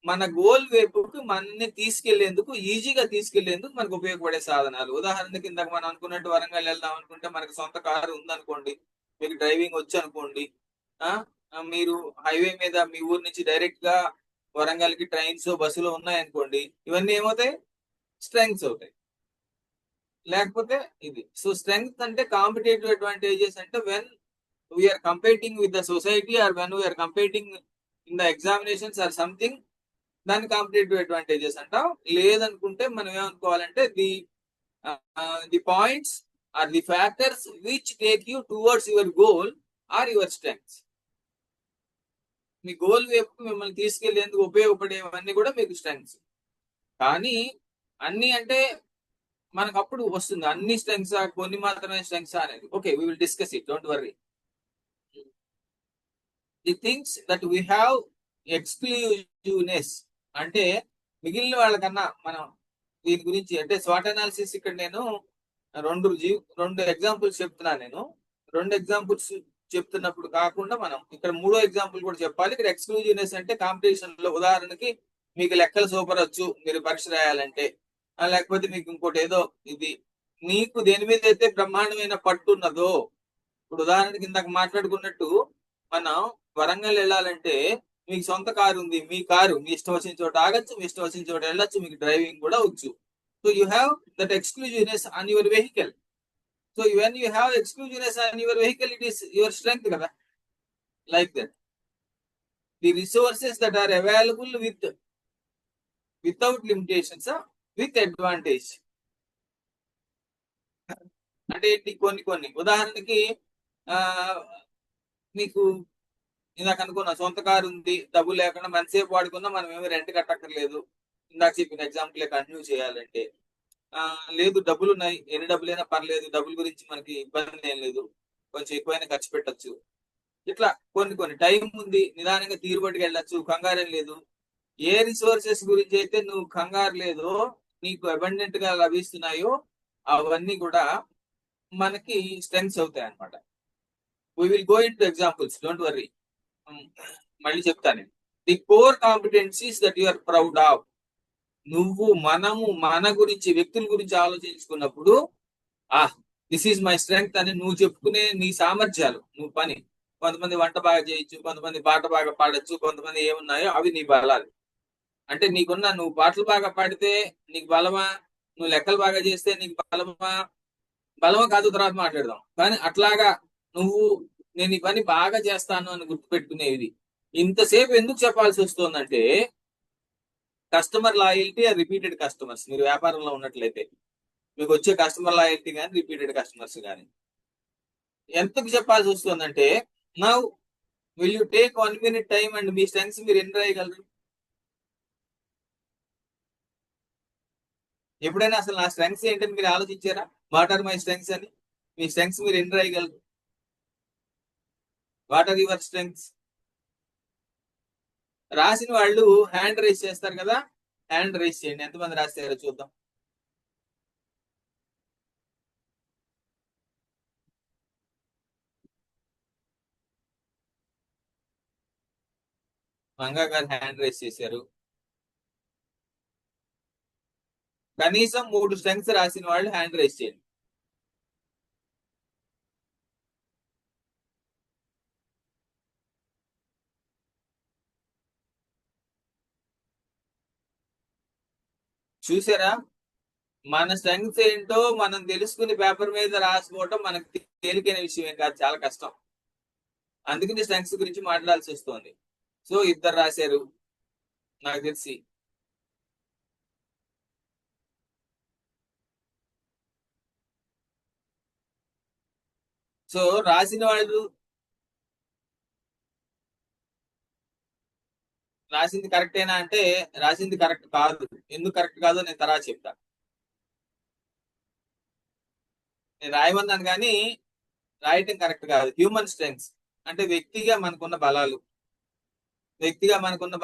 Speaker 4: మన గోల్ వైపుకు మనల్ని తీసుకెళ్లేందుకు, ఈజీగా తీసుకెళ్లేందుకు మనకు ఉపయోగపడే సాధనాలు. ఉదాహరణకి ఇందాక మనం అనుకున్నట్టు వరంగల్ వెళ్దాం అనుకుంటే మనకు సొంత కారు ఉందనుకోండి, మీకు డ్రైవింగ్ వచ్చు అనుకోండి, మీరు హైవే మీద మీ ఊరు నుంచి డైరెక్ట్ గా వరంగల్ కి ట్రైన్స్, బస్సులు ఉన్నాయనుకోండి, ఇవన్నీ ఏమవుతాయి? స్ట్రెంగ్స్ అవుతాయి. లేకపోతే ఇది. సో స్ట్రెంగ్త్ అంటే కాంపిటేటివ్ అడ్వాంటేజెస్ అంటే when we're competing with the society or when we're competing in the examinations or something, దాన్ని కాంపిటేటివ్ అడ్వాంటేజెస్ అంటాం. లేదనుకుంటే మనం ఏమనుకోవాలంటే the points are the factors which take you towards your goal are your strengths. మీ goal వైపు మిమ్మల్ని తీసుకెళ్లేందుకు ఉపయోగపడేవన్నీ కూడా మీకు స్ట్రెంగ్స్. కానీ అన్ని అంటే మనకు అప్పుడు వస్తుంది, అన్ని స్ట్రెంగ్స్ కొన్ని మాత్రమే స్ట్రెంగ్స్ అనేది. Okay, we will discuss it, don't worry. The things that we have exclusiveness అంటే మిగిలిన వాళ్ళకన్నా మనం దీని గురించి అంటే SWOT అనాలిసిస్ ఇక్కడ నేను రెండు ఎగ్జాంపుల్స్ చెప్తున్నాను. నేను 2 ఎగ్జాంపుల్స్ చెప్తున్నప్పుడు కాకుండా మనం ఇక్కడ 3వ ఎగ్జాంపుల్ కూడా చెప్పాలి. ఇక్కడ ఎక్స్క్లూజివ్నెస్ అంటే కాంపిటీషన్ లో, ఉదాహరణకి మీకు లెక్కలు సూపర్ వచ్చు మీరు పరీక్ష రాయాలంటే, లేకపోతే మీకు ఇంకోటి ఏదో, ఇది మీకు దేని మీద అయితే బ్రహ్మాండమైన పట్టు ఉన్నదో, ఇప్పుడు ఉదాహరణకి ఇందాక మాట్లాడుకున్నట్టు మనం వరంగల్ వెళ్ళాలంటే మీకు సొంత కారు ఉంది, మీ కారు మీ ఇష్టం వచ్చిన చోట ఆగచ్చు, మీ ఇష్టం వచ్చిన చోట వెళ్ళొచ్చు, మీకు డ్రైవింగ్ కూడా వచ్చు. So you have that exclusiveness on your vehicle. So when you have exclusiveness on your vehicle, it is your strength కదా. Like that the resources that are available without limitations with advantage. అంటే కొన్ని ఉదాహరణకి మీకు ఇందాక అనుకున్నా సొంత car ఉంది, డబ్బులు లేకుండా మనసేపు వాడుకున్నా మనం ఏమి రెంట్ కట్టక్కర్లేదు. ఇందాక చెప్పిన ఎగ్జాంపుల్ కంటిన్యూ చేయాలంటే లేదు డబ్బులు ఉన్నాయి, ఎన్ని డబ్బులైనా పర్లేదు, డబ్బుల గురించి మనకి ఇబ్బంది ఏం లేదు, కొంచెం ఎక్కువైనా ఖర్చు పెట్టచ్చు. ఇట్లా కొన్ని టైం ఉంది, నిదానంగా తీరుబడికి వెళ్ళచ్చు, కంగారేం లేదు. ఏ రిసోర్సెస్ గురించి అయితే నువ్వు కంగారు లేదో, నీకు అబండెంట్ గా లభిస్తున్నాయో అవన్నీ కూడా మనకి స్ట్రెంగ్స్ అవుతాయి అనమాట. We will go into examples, don't worry. మళ్ళీ చెప్తాను. The core competencies that you are proud of. నువ్వు మన గురించి, వ్యక్తుల గురించి ఆలోచించుకున్నప్పుడు దిస్ ఈజ్ మై స్ట్రెంగ్త్ అని నువ్వు చెప్పుకునే నీ సామర్థ్యాలు, నువ్వు పని. కొంతమంది వంట బాగా చేయొచ్చు, కొంతమంది పాట బాగా పాడొచ్చు, కొంతమంది ఏమున్నాయో అవి నీ బలాలు. అంటే నువ్వు పాటలు బాగా పాడితే నీకు బలమా, నువ్వు లెక్కలు బాగా చేస్తే నీకు బలమా కాదు, తర్వాత మాట్లాడదాం. కానీ అట్లాగా నేను ఈ పని బాగా చేస్తాను అని గుర్తుపెట్టుకునేది. ఇంతసేపు ఎందుకు చెప్పాల్సి వస్తుందంటే, customer loyalty or repeated customers. మీరు వ్యాపారంలో ఉన్నట్లయితే మీకు వచ్చే కస్టమర్ లాయల్టీ కానీ రిపీటెడ్ కస్టమర్స్ కానీ ఎంతకు చెప్పాల్సి వస్తుందంటే, now will you take 1 minute time and మీ స్ట్రెంగ్స్ మీరు ఎన్ని రాయగలరు? ఎప్పుడైనా అసలు నా స్ట్రెంగ్స్ ఏంటని మీరు ఆలోచించారా? వాట్ ఆర్ మై స్ట్రెంగ్స్ అని. మీ స్ట్రెంగ్స్ మీరు ఎన్ని రాయగలరు? What are your strengths? రాసిన వాళ్ళు హ్యాండ్ రైస్ చేస్తారు కదా, హ్యాండ్ రైస్ చేయండి. ఎంతమంది రాస్తారో చూద్దాం. మంగా గారు హ్యాండ్ రైస్ చేశారు. కనీసం 3 స్ట్రెంగ్స్ రాసిన వాళ్ళు హ్యాండ్ రైస్ చేయండి. చూసారా? మన స్ట్రెంగ్స్ ఏంటో మనం తెలుసుకుని పేపర్ మీద రాసుకోవటం మనకు తేలికైన విషయం ఏం కాదు, చాలా కష్టం. అందుకని స్ట్రెంగ్స్ గురించి మాట్లాడాల్సి వస్తుంది. సో 2 రాశారు నాకు తెలిసి. సో రాసిన వాళ్ళు రాసింది కరెక్టేనా అంటే రాసింది కరెక్ట్ కాదు. ఎందుకు కరెక్ట్ కాదో నేను తర్వాత చెప్తా. నేను రాయమన్నాను కానీ రాయటం కరెక్ట్ కాదు. హ్యూమన్ స్ట్రెంగ్స్ అంటే వ్యక్తిగా మనకున్న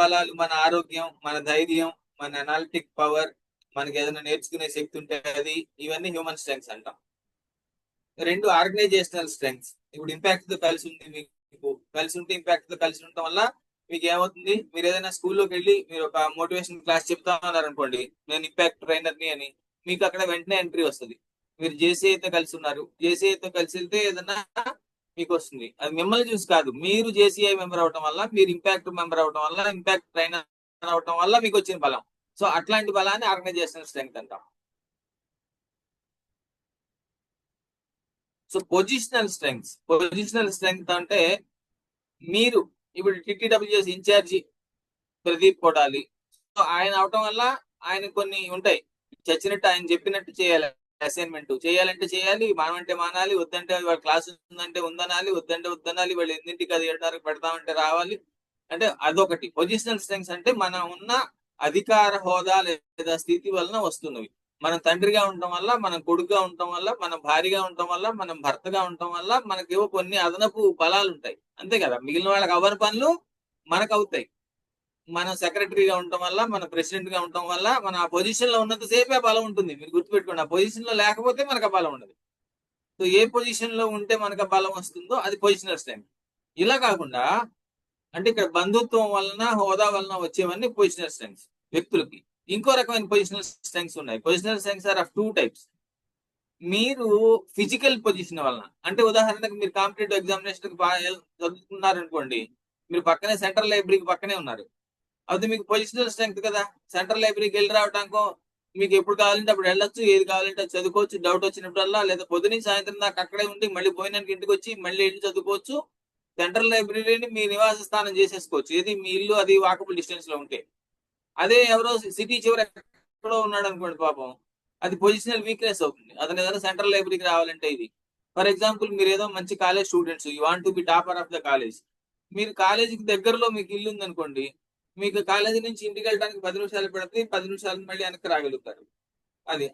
Speaker 4: బలాలు, మన ఆరోగ్యం, మన ధైర్యం, మన అనాలిటిక్ పవర్, మనకి ఏదైనా నేర్చుకునే శక్తి ఉంటే అది, ఇవన్నీ హ్యూమన్ స్ట్రెంగ్స్ అంటాం. 2 ఆర్గనైజేషనల్ స్ట్రెంగ్స్. ఇప్పుడు ఇంపాక్ట్ తో కలిసి ఉంది, మీకు కలిసి ఉంటే ఇంపాక్ట్ తో కలిసి ఉండటం వల్ల మీకు ఏమవుతుంది? మీరు ఏదైనా స్కూల్లోకి వెళ్ళి మీరు ఒక మోటివేషన్ క్లాస్ చెప్తా ఉన్నారు అనుకోండి, నేను ఇంపాక్ట్ ట్రైనర్ని అని, మీకు అక్కడ వెంటనే ఎంట్రీ వస్తుంది. మీరు జేసీఐతో కలిసి ఉన్నారు, జేసీఐతో కలిసి వెళ్తే ఏదైనా మీకు వస్తుంది. అది మిమ్మల్ని చూసి కాదు, మీరు జేసీఐ మెంబర్ అవటం వల్ల, మీరు ఇంపాక్ట్ మెంబర్ అవటం వల్ల, ఇంపాక్ట్ ట్రైనర్ అవటం వల్ల మీకు వచ్చిన బలం. సో అట్లాంటి బలాన్ని ఆర్గనైజేషనల్ స్ట్రెంగ్త్ అంటాం. సో పొజిషనల్ స్ట్రెంగ్త్ అంటే, మీరు ఇప్పుడు టిటిడబ్ల్యూఎస్ ఇన్ఛార్జి ప్రదీప్ కొడాలి, సో ఆయన అవటం వల్ల ఆయన కొన్ని ఉంటాయి, చచ్చినట్టు ఆయన చెప్పినట్టు చేయాలి. అసైన్మెంట్ చేయాలంటే చేయాలి, మానమంటే మానాలి, వద్దంటే వాళ్ళ క్లాస్ ఉందంటే ఉందనాలి, వద్దంటే వద్దనాలి, వాళ్ళు 8ంటికి అది 7:30కి పెడతామంటే రావాలి. అంటే అదొకటి. పొజిషనల్ స్ట్రెంగ్స్ అంటే మనం ఉన్న అధికార హోదా లేదా స్థితి వలన వస్తున్నవి. మనం తండ్రిగా ఉండటం వల్ల, మనం కొడుకుగా ఉండటం వల్ల, మనం భార్యగా ఉండటం వల్ల, మనం భర్తగా ఉండటం వల్ల మనకేవో కొన్ని అదనపు బలాలు ఉంటాయి, అంతే కదా. మిగిలిన వాళ్ళకి అవని పనులు మనకు అవుతాయి. మనం సెక్రటరీగా ఉండటం వల్ల, మన ప్రెసిడెంట్ గా ఉండటం వల్ల, మన ఆ పొజిషన్ లో ఉన్నంత సేపే బలం ఉంటుంది. మీరు గుర్తుపెట్టుకోండి, ఆ పొజిషన్ లో లేకపోతే మనకు ఆ బలం ఉండదు. సో ఏ పొజిషన్ లో ఉంటే మనకు బలం వస్తుందో అది పొజిషనల్ స్ట్రెంగ్త్. ఇలా కాకుండా, అంటే ఇక్కడ బంధుత్వం వలన, హోదా వలన వచ్చేవన్నీ పొజిషనల్ స్ట్రెంగ్స్ వ్యక్తులకి. ఇంకో రకమైన పొజిషనల్ స్ట్రెంగ్స్ ఉన్నాయి. Positional strengths are of 2 types. మీరు ఫిజికల్ పొజిషన్ వలన, అంటే ఉదాహరణకు మీరు కాంపిటేటివ్ ఎగ్జామినేషన్ చదువుతున్నారు అనుకోండి, మీరు పక్కనే సెంట్రల్ లైబ్రరీకి పక్కనే ఉన్నారు, అది మీకు పొజిషనల్ స్ట్రెంగ్త్ కదా. సెంట్రల్ లైబ్రరీకి వెళ్ళి రావడానికో, మీకు ఎప్పుడు కావాలంటే అప్పుడు వెళ్ళొచ్చు, ఏది కావాలంటే అది చదువుకోవచ్చు, డౌట్ వచ్చినప్పుడల్లా, లేదా పొద్దున సాయంత్రం దాకా అక్కడే ఉండి మళ్ళీ పోయినానికి ఇంటికి వచ్చి మళ్ళీ వెళ్ళి చదువుకోవచ్చు. సెంట్రల్ లైబ్రరీని మీ నివాస స్థానం చేసేసుకోవచ్చు, ఏది మీ ఇల్లు అది వాకబుల్ డిస్టెన్స్ లో ఉంటే. అదే ఎవరో సిటీ చివరి ఎక్కడో ఉన్నాడు అనుకోండి, పాపం అది పొజిషనల్ వీక్నెస్ అవుతుంది. అతను ఏదైనా సెంట్రల్ లైబ్రరీకి రావాలంటే ఇది. ఫర్ ఎగ్జాంపుల్, మీరు ఏదో మంచి college students, you want to B topper of the college. మీరు కాలేజీకి దగ్గరలో మీకు ఇల్లు ఉంది అనుకోండి, మీకు కాలేజీ నుంచి ఇంటికి వెళ్ళడానికి 10 నిమిషాలు పడుతుంది, 10 నిమిషాలు మళ్ళీ వెనక్కి రాగలుగుతారు.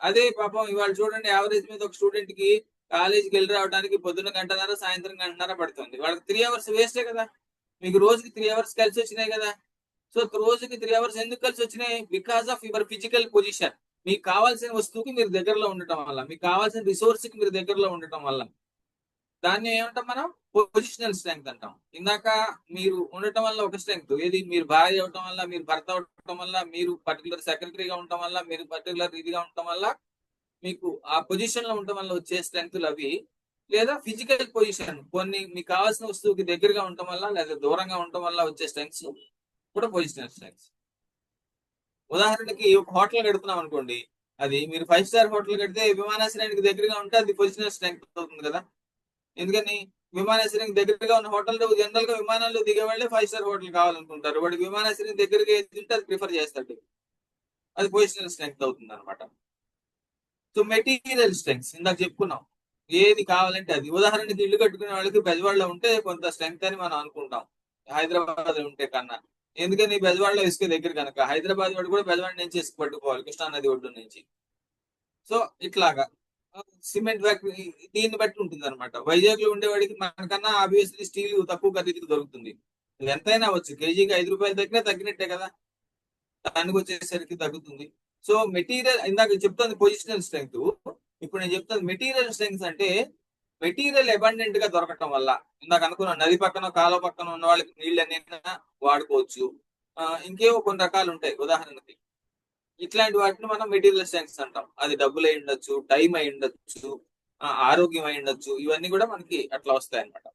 Speaker 4: అదే పాపం ఇవాళ చూడండి, యావరేజ్ మీద ఒక స్టూడెంట్ కి కాలేజీకి వెళ్ళి రావడానికి పొద్దున్న గంటన్నర, సాయంత్రం గంటన్నర పడుతుంది. వాళ్ళకి 3 అవర్స్ వేస్టే కదా. మీకు రోజుకి 3 అవర్స్ కలిసి వచ్చినాయి కదా. సో రోజుకి 3 అవర్స్ ఎందుకు కలిసి వచ్చినాయి? Because of your physical position. మీకు కావాల్సిన వస్తువుకి మీరు దగ్గరలో ఉండటం వల్ల, మీకు కావాల్సిన రిసోర్స్ కి మీరు దగ్గరలో ఉండటం వల్ల, దాన్ని ఏమంటాం మనం? పొజిషనల్ స్ట్రెంగ్త్ అంటాం. ఇందాక మీరు ఉండటం వల్ల ఒక స్ట్రెంగ్త్ ఏది, మీరు భార్య అవటం వల్ల, మీరు భర్త అవటం వల్ల, మీరు పర్టికులర్ సెక్రటరీగా ఉండటం వల్ల, మీరు పర్టికులర్ ఇదిగా ఉండటం వల్ల, మీకు ఆ పొజిషన్ లో ఉండటం వల్ల వచ్చే స్ట్రెంగ్త్లు అవి. లేదా ఫిజికల్ పొజిషన్, కొన్ని మీకు కావాల్సిన వస్తువుకి దగ్గరగా ఉండటం వల్ల లేదా దూరంగా ఉండటం వల్ల వచ్చే స్ట్రెంగ్త్స్ కూడా పొజిషనల్ స్ట్రెంగ్త్స్. ఉదాహరణకి ఒక హోటల్ కడుతున్నాం అనుకోండి, అది మీరు 5 స్టార్ హోటల్ కడితే విమానాశ్రయానికి దగ్గరగా ఉంటే అది పొజిషనల్ స్ట్రెంగ్త్ అవుతుంది కదా. ఎందుకని? విమానాశ్రయానికి దగ్గరగా ఉన్న హోటల్ జనరల్ గా విమానాల్లో దిగే వాళ్ళే 5 స్టార్ హోటల్ కావాలనుకుంటారు. వాడికి విమానాశ్రయం దగ్గరగా ఏది ఉంటే అది ప్రిఫర్ చేస్తాడు. అది పొజిషనల్ స్ట్రెంగ్త్ అవుతుంది అనమాట. సో మెటీరియల్ స్ట్రెంగ్త్స్ ఇందాక చెప్పుకున్నాం, ఏది కావాలంటే అది. ఉదాహరణకి ఇల్లు కట్టుకునే వాళ్ళకి బెజవాడలో ఉంటే కొంత స్ట్రెంగ్త్ అని మనం అనుకుంటాం, హైదరాబాద్ ఉంటే కన్నా. ఎందుకని? బెజవాడలో ఇసుక దగ్గర కనుక. హైదరాబాద్ వాడు కూడా బెజవాడ నుంచి ఇసుక పట్టుకోవాలి, కృష్ణానది ఒడ్డు నుంచి. సో ఇట్లాగా సిమెంట్ ఫ్యాక్టరీ దీన్ని బట్టి ఉంటుంది అనమాట. వైజాగ్ లో ఉండేవాడికి మనకన్నా ఆబ్వియస్లీ స్టీల్ తక్కువ ఖరీదుకి దొరుకుతుంది. ఎంతైనా అవ్వచ్చు, కేజీకి 5 రూపాయలు తగ్గినా తగ్గినట్టే కదా, దానికి వచ్చేసరికి తగ్గుతుంది. సో మెటీరియల్ ఇందాక చెప్తుంది పొజిషనల్ స్ట్రెంగ్త్, ఇప్పుడు నేను చెప్తాను మెటీరియల్ స్ట్రెంగ్త్ అంటే మెటీరియల్ అబండెంట్ గా దొరకటం వల్ల. ఇందాక అనుకున్నాను, నది పక్కన కాలువ పక్కన ఉన్న వాళ్ళకి నీళ్ళు అన్ని వాడుకోవచ్చు. ఇంకేవో కొన్ని రకాలు ఉంటాయి. ఉదాహరణకి ఇట్లాంటి వాటిని మనం మెటీరియల్ స్ట్రెంగ్త్స్ అంటాం. అది డబ్బులు అయి ఉండొచ్చు, టైం అయి ఉండొచ్చు, ఆరోగ్యం అయి ఉండొచ్చు. ఇవన్నీ కూడా మనకి అట్లా వస్తాయి అన్నమాట.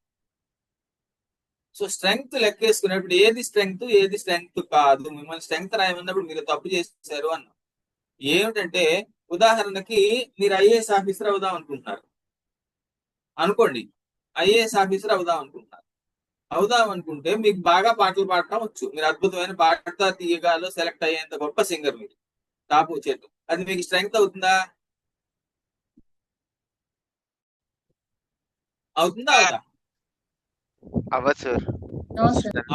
Speaker 4: సో స్ట్రెంగ్త్ లెక్కేసుకునేప్పుడు ఏది స్ట్రెంగ్త్ కాదు, మిమ్మల్ని స్ట్రెంగ్త్ రాయమన్నప్పుడు మీరు తప్పు చేశారు అన్న. ఏమిటంటే ఉదాహరణకి మీరు ఐఏఎస్ ఆఫీసర్ అవుదాం అనుకుంటున్నారు అనుకోండి. ఐఏఎస్ ఆఫీసర్ అవుదాం అనుకుంటే మీకు బాగా పాటలు పాడటం వచ్చు, మీరు అద్భుతమైన పాట తీయగాలో సెలెక్ట్ అయ్యేంత గొప్ప సింగర్ మీరు, టాప్ వచ్చేట్టు. అది మీకు స్ట్రెంగ్త్ అవుతుందా? అవుతుందా?
Speaker 6: అవ్వదు సార్.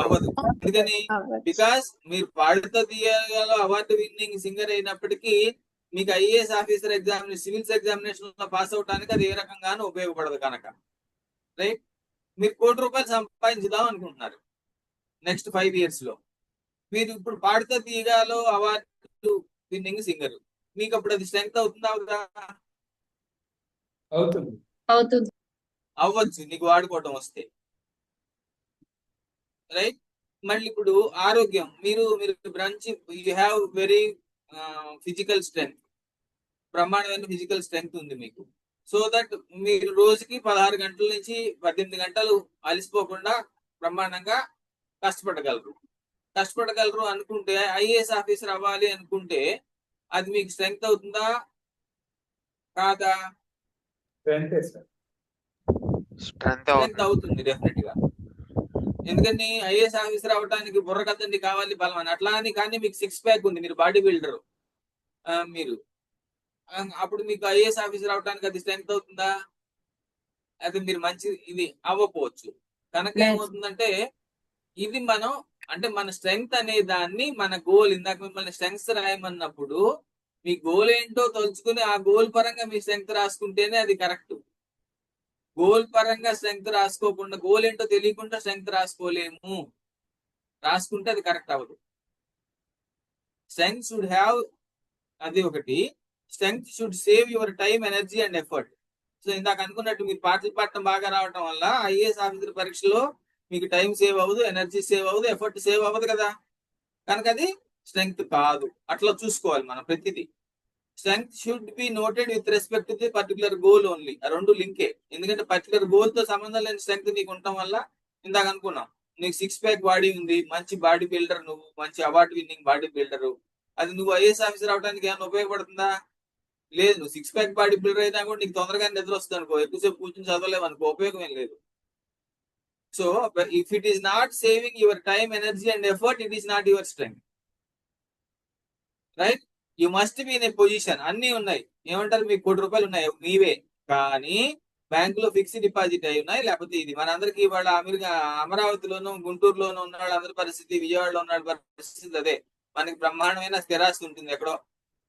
Speaker 4: అవ్వదు. ఎందుకని? బికాస్ మీరు పాడుతా తీయగాలో అవార్డు విన్నింగ్ సింగర్ అయినప్పటికీ మీకు ఐఏఎస్ ఆఫీసర్ సివిల్స్ ఎగ్జామినేషన్ లో పాస్ అవడానికి అది ఏ రకంగానూ ఉపయోగపడదు కనుక. రైట్? మీరు ₹1,00,00,000 సంపాదించుదాం అనుకుంటున్నారు నెక్స్ట్ 5 years లో. మీరు ఇప్పుడు పాడుతా తీయగాలో అవార్డు విన్నింగ్ సింగర్, మీకు అప్పుడు అది స్ట్రెంగ్త్ అవుతుందా?
Speaker 2: అవుతుంది.
Speaker 4: అవ్వచ్చు, నీకు వాడుకోవటం వస్తే. రైట్? మళ్ళీ ఇప్పుడు ఆరోగ్యం, మీరు you have very physical strength, బ్రహ్మాండమైన ఫిజికల్ స్ట్రెంగ్త్ ఉంది మీకు. సో దట్ మీరు రోజుకి 16 గంటల నుంచి 18 గంటలు అలసిపోకుండా బ్రహ్మాండంగా కష్టపడగలరు అనుకుంటే, ఐఏఎస్ ఆఫీసర్ అవ్వాలి అనుకుంటే అది మీకు స్ట్రెంగ్త్ అవుతుందా కాదా? స్ట్రెంగ్త్ అవుతుంది డెఫినెట్ గా. ఎందుకని? ఐఏఎస్ ఆఫీసర్ అవ్వడానికి బుర్ర కదండి కావాలి, బలం అని. అట్లా అని కానీ మీకు 6 ప్యాక్ ఉంది, మీరు బాడీ బిల్డర్, మీరు అప్పుడు మీకు ఐఏఎస్ ఆఫీసర్ అవడానికి అది స్ట్రెంగ్త్ అవుతుందా? అది మీరు మంచి ఇది అవ్వకపోవచ్చు. కనుక ఏమవుతుందంటే ఇది మనం అంటే మన స్ట్రెంగ్త్ అనే దాన్ని మన గోల్, ఇందాక మిమ్మల్ని స్ట్రెంగ్త్ రాయమన్నప్పుడు మీ గోల్ ఏంటో తలుచుకుని ఆ గోల్ పరంగా మీ స్ట్రెంగ్త్ రాసుకుంటేనే అది కరెక్ట్. గోల్ పరంగా స్ట్రెంగ్త్ రాసుకోకుండా, గోల్ ఏంటో తెలియకుండా స్ట్రెంగ్త్ రాసుకోలేము. రాసుకుంటే అది కరెక్ట్ అవ్వదు. స్ట్రెంగ్త్ షుడ్ హ్యావ్, అది ఒకటి. Strength should save your time, energy and effort. So ఇందాక అనుకున్నట్టు మీరు పాటలు పాడటం బాగా రావటం వల్ల ఐఏఎస్ ఆఫీసర్ పరీక్షలో మీకు టైం సేవ్ అవ్వదు, ఎనర్జీ సేవ్ అవ్వదు, ఎఫర్ట్ సేవ్ అవ్వదు కదా. కనుక అది స్ట్రెంగ్త్ కాదు. అట్లా చూసుకోవాలి మనం ప్రతిదీ. Strength should be noted with respect to the particular goal only. ఆ రెండు లింకే. ఎందుకంటే పర్టికులర్ గోల్ తో సంబంధం లేని స్ట్రెంగ్త్ నీకు ఉండటం వల్ల, ఇందాక అనుకున్నాం నీకు 6 ప్యాక్ బాడీ ఉంది, మంచి బాడీ బిల్డర్, నువ్వు మంచి అవార్డు విన్నింగ్ బాడీ బిల్డర్, అది నువ్వు ఐఏఎస్ ఆఫీసర్ అవడానికి ఏమైనా ఉపయోగపడుతుందా? లేదు. నువ్వు 6 ప్యాక్ బాడీ బిల్డర్ అయినా కూడా నీకు తొందరగా నిద్ర వస్తుంది అనుకో, ఎక్కువసేపు కూర్చొని చదవలేవు అనుకో, ఉపయోగం ఏం లేదు. So if it is not saving your time, energy and effort, it is not your strength. Right? You must be in a position. అన్ని ఉన్నాయి. ఏమంటారు? మీకు ₹1,00,00,000 ఉన్నాయి మీవే, కానీ బ్యాంకులో ఫిక్స్డ్ డిపాజిట్ అయి ఉన్నాయి. లేకపోతే ఇది మనందరికి ఇవాళ అమరావతిలోను, గుంటూరులోను ఉన్న వాళ్ళందరి పరిస్థితి, విజయవాడలో ఉన్న పరిస్థితి అదే. మనకి బ్రహ్మాండమైన స్థిరాస్తి ఉంటుంది ఎక్కడో,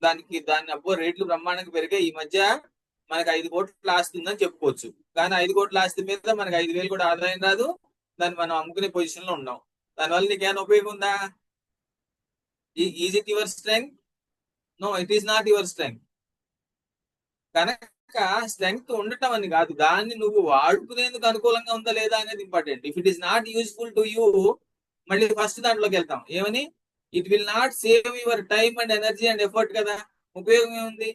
Speaker 4: దాని అబ్బో రేట్లు బ్రహ్మాండంగా పెరిగాయి ఈ మధ్య మనకి 5 కోట్లు ఆస్తుందని చెప్పుకోవచ్చు. కానీ 5 కోట్ల ఆస్తి మీద మనకి 5,000 కూడా ఆదాయం రాదు. దాన్ని మనం అమ్ముకునే పొజిషన్ లో ఉన్నాం. దానివల్ల నీకేమైనా ఉపయోగం ఉందా? Is it your strength? No, it is not your strength. కనుక స్ట్రెంగ్త్ ఉండటం అని కాదు, దాన్ని నువ్వు వాడుకునేందుకు అనుకూలంగా ఉందా లేదా అనేది important. If it is not useful to you, మళ్ళీ ఫస్ట్ దాంట్లోకి వెళ్తాం. ఏమని? It will not save your time and energy and effort కదా, ఉపయోగం ఏముంది?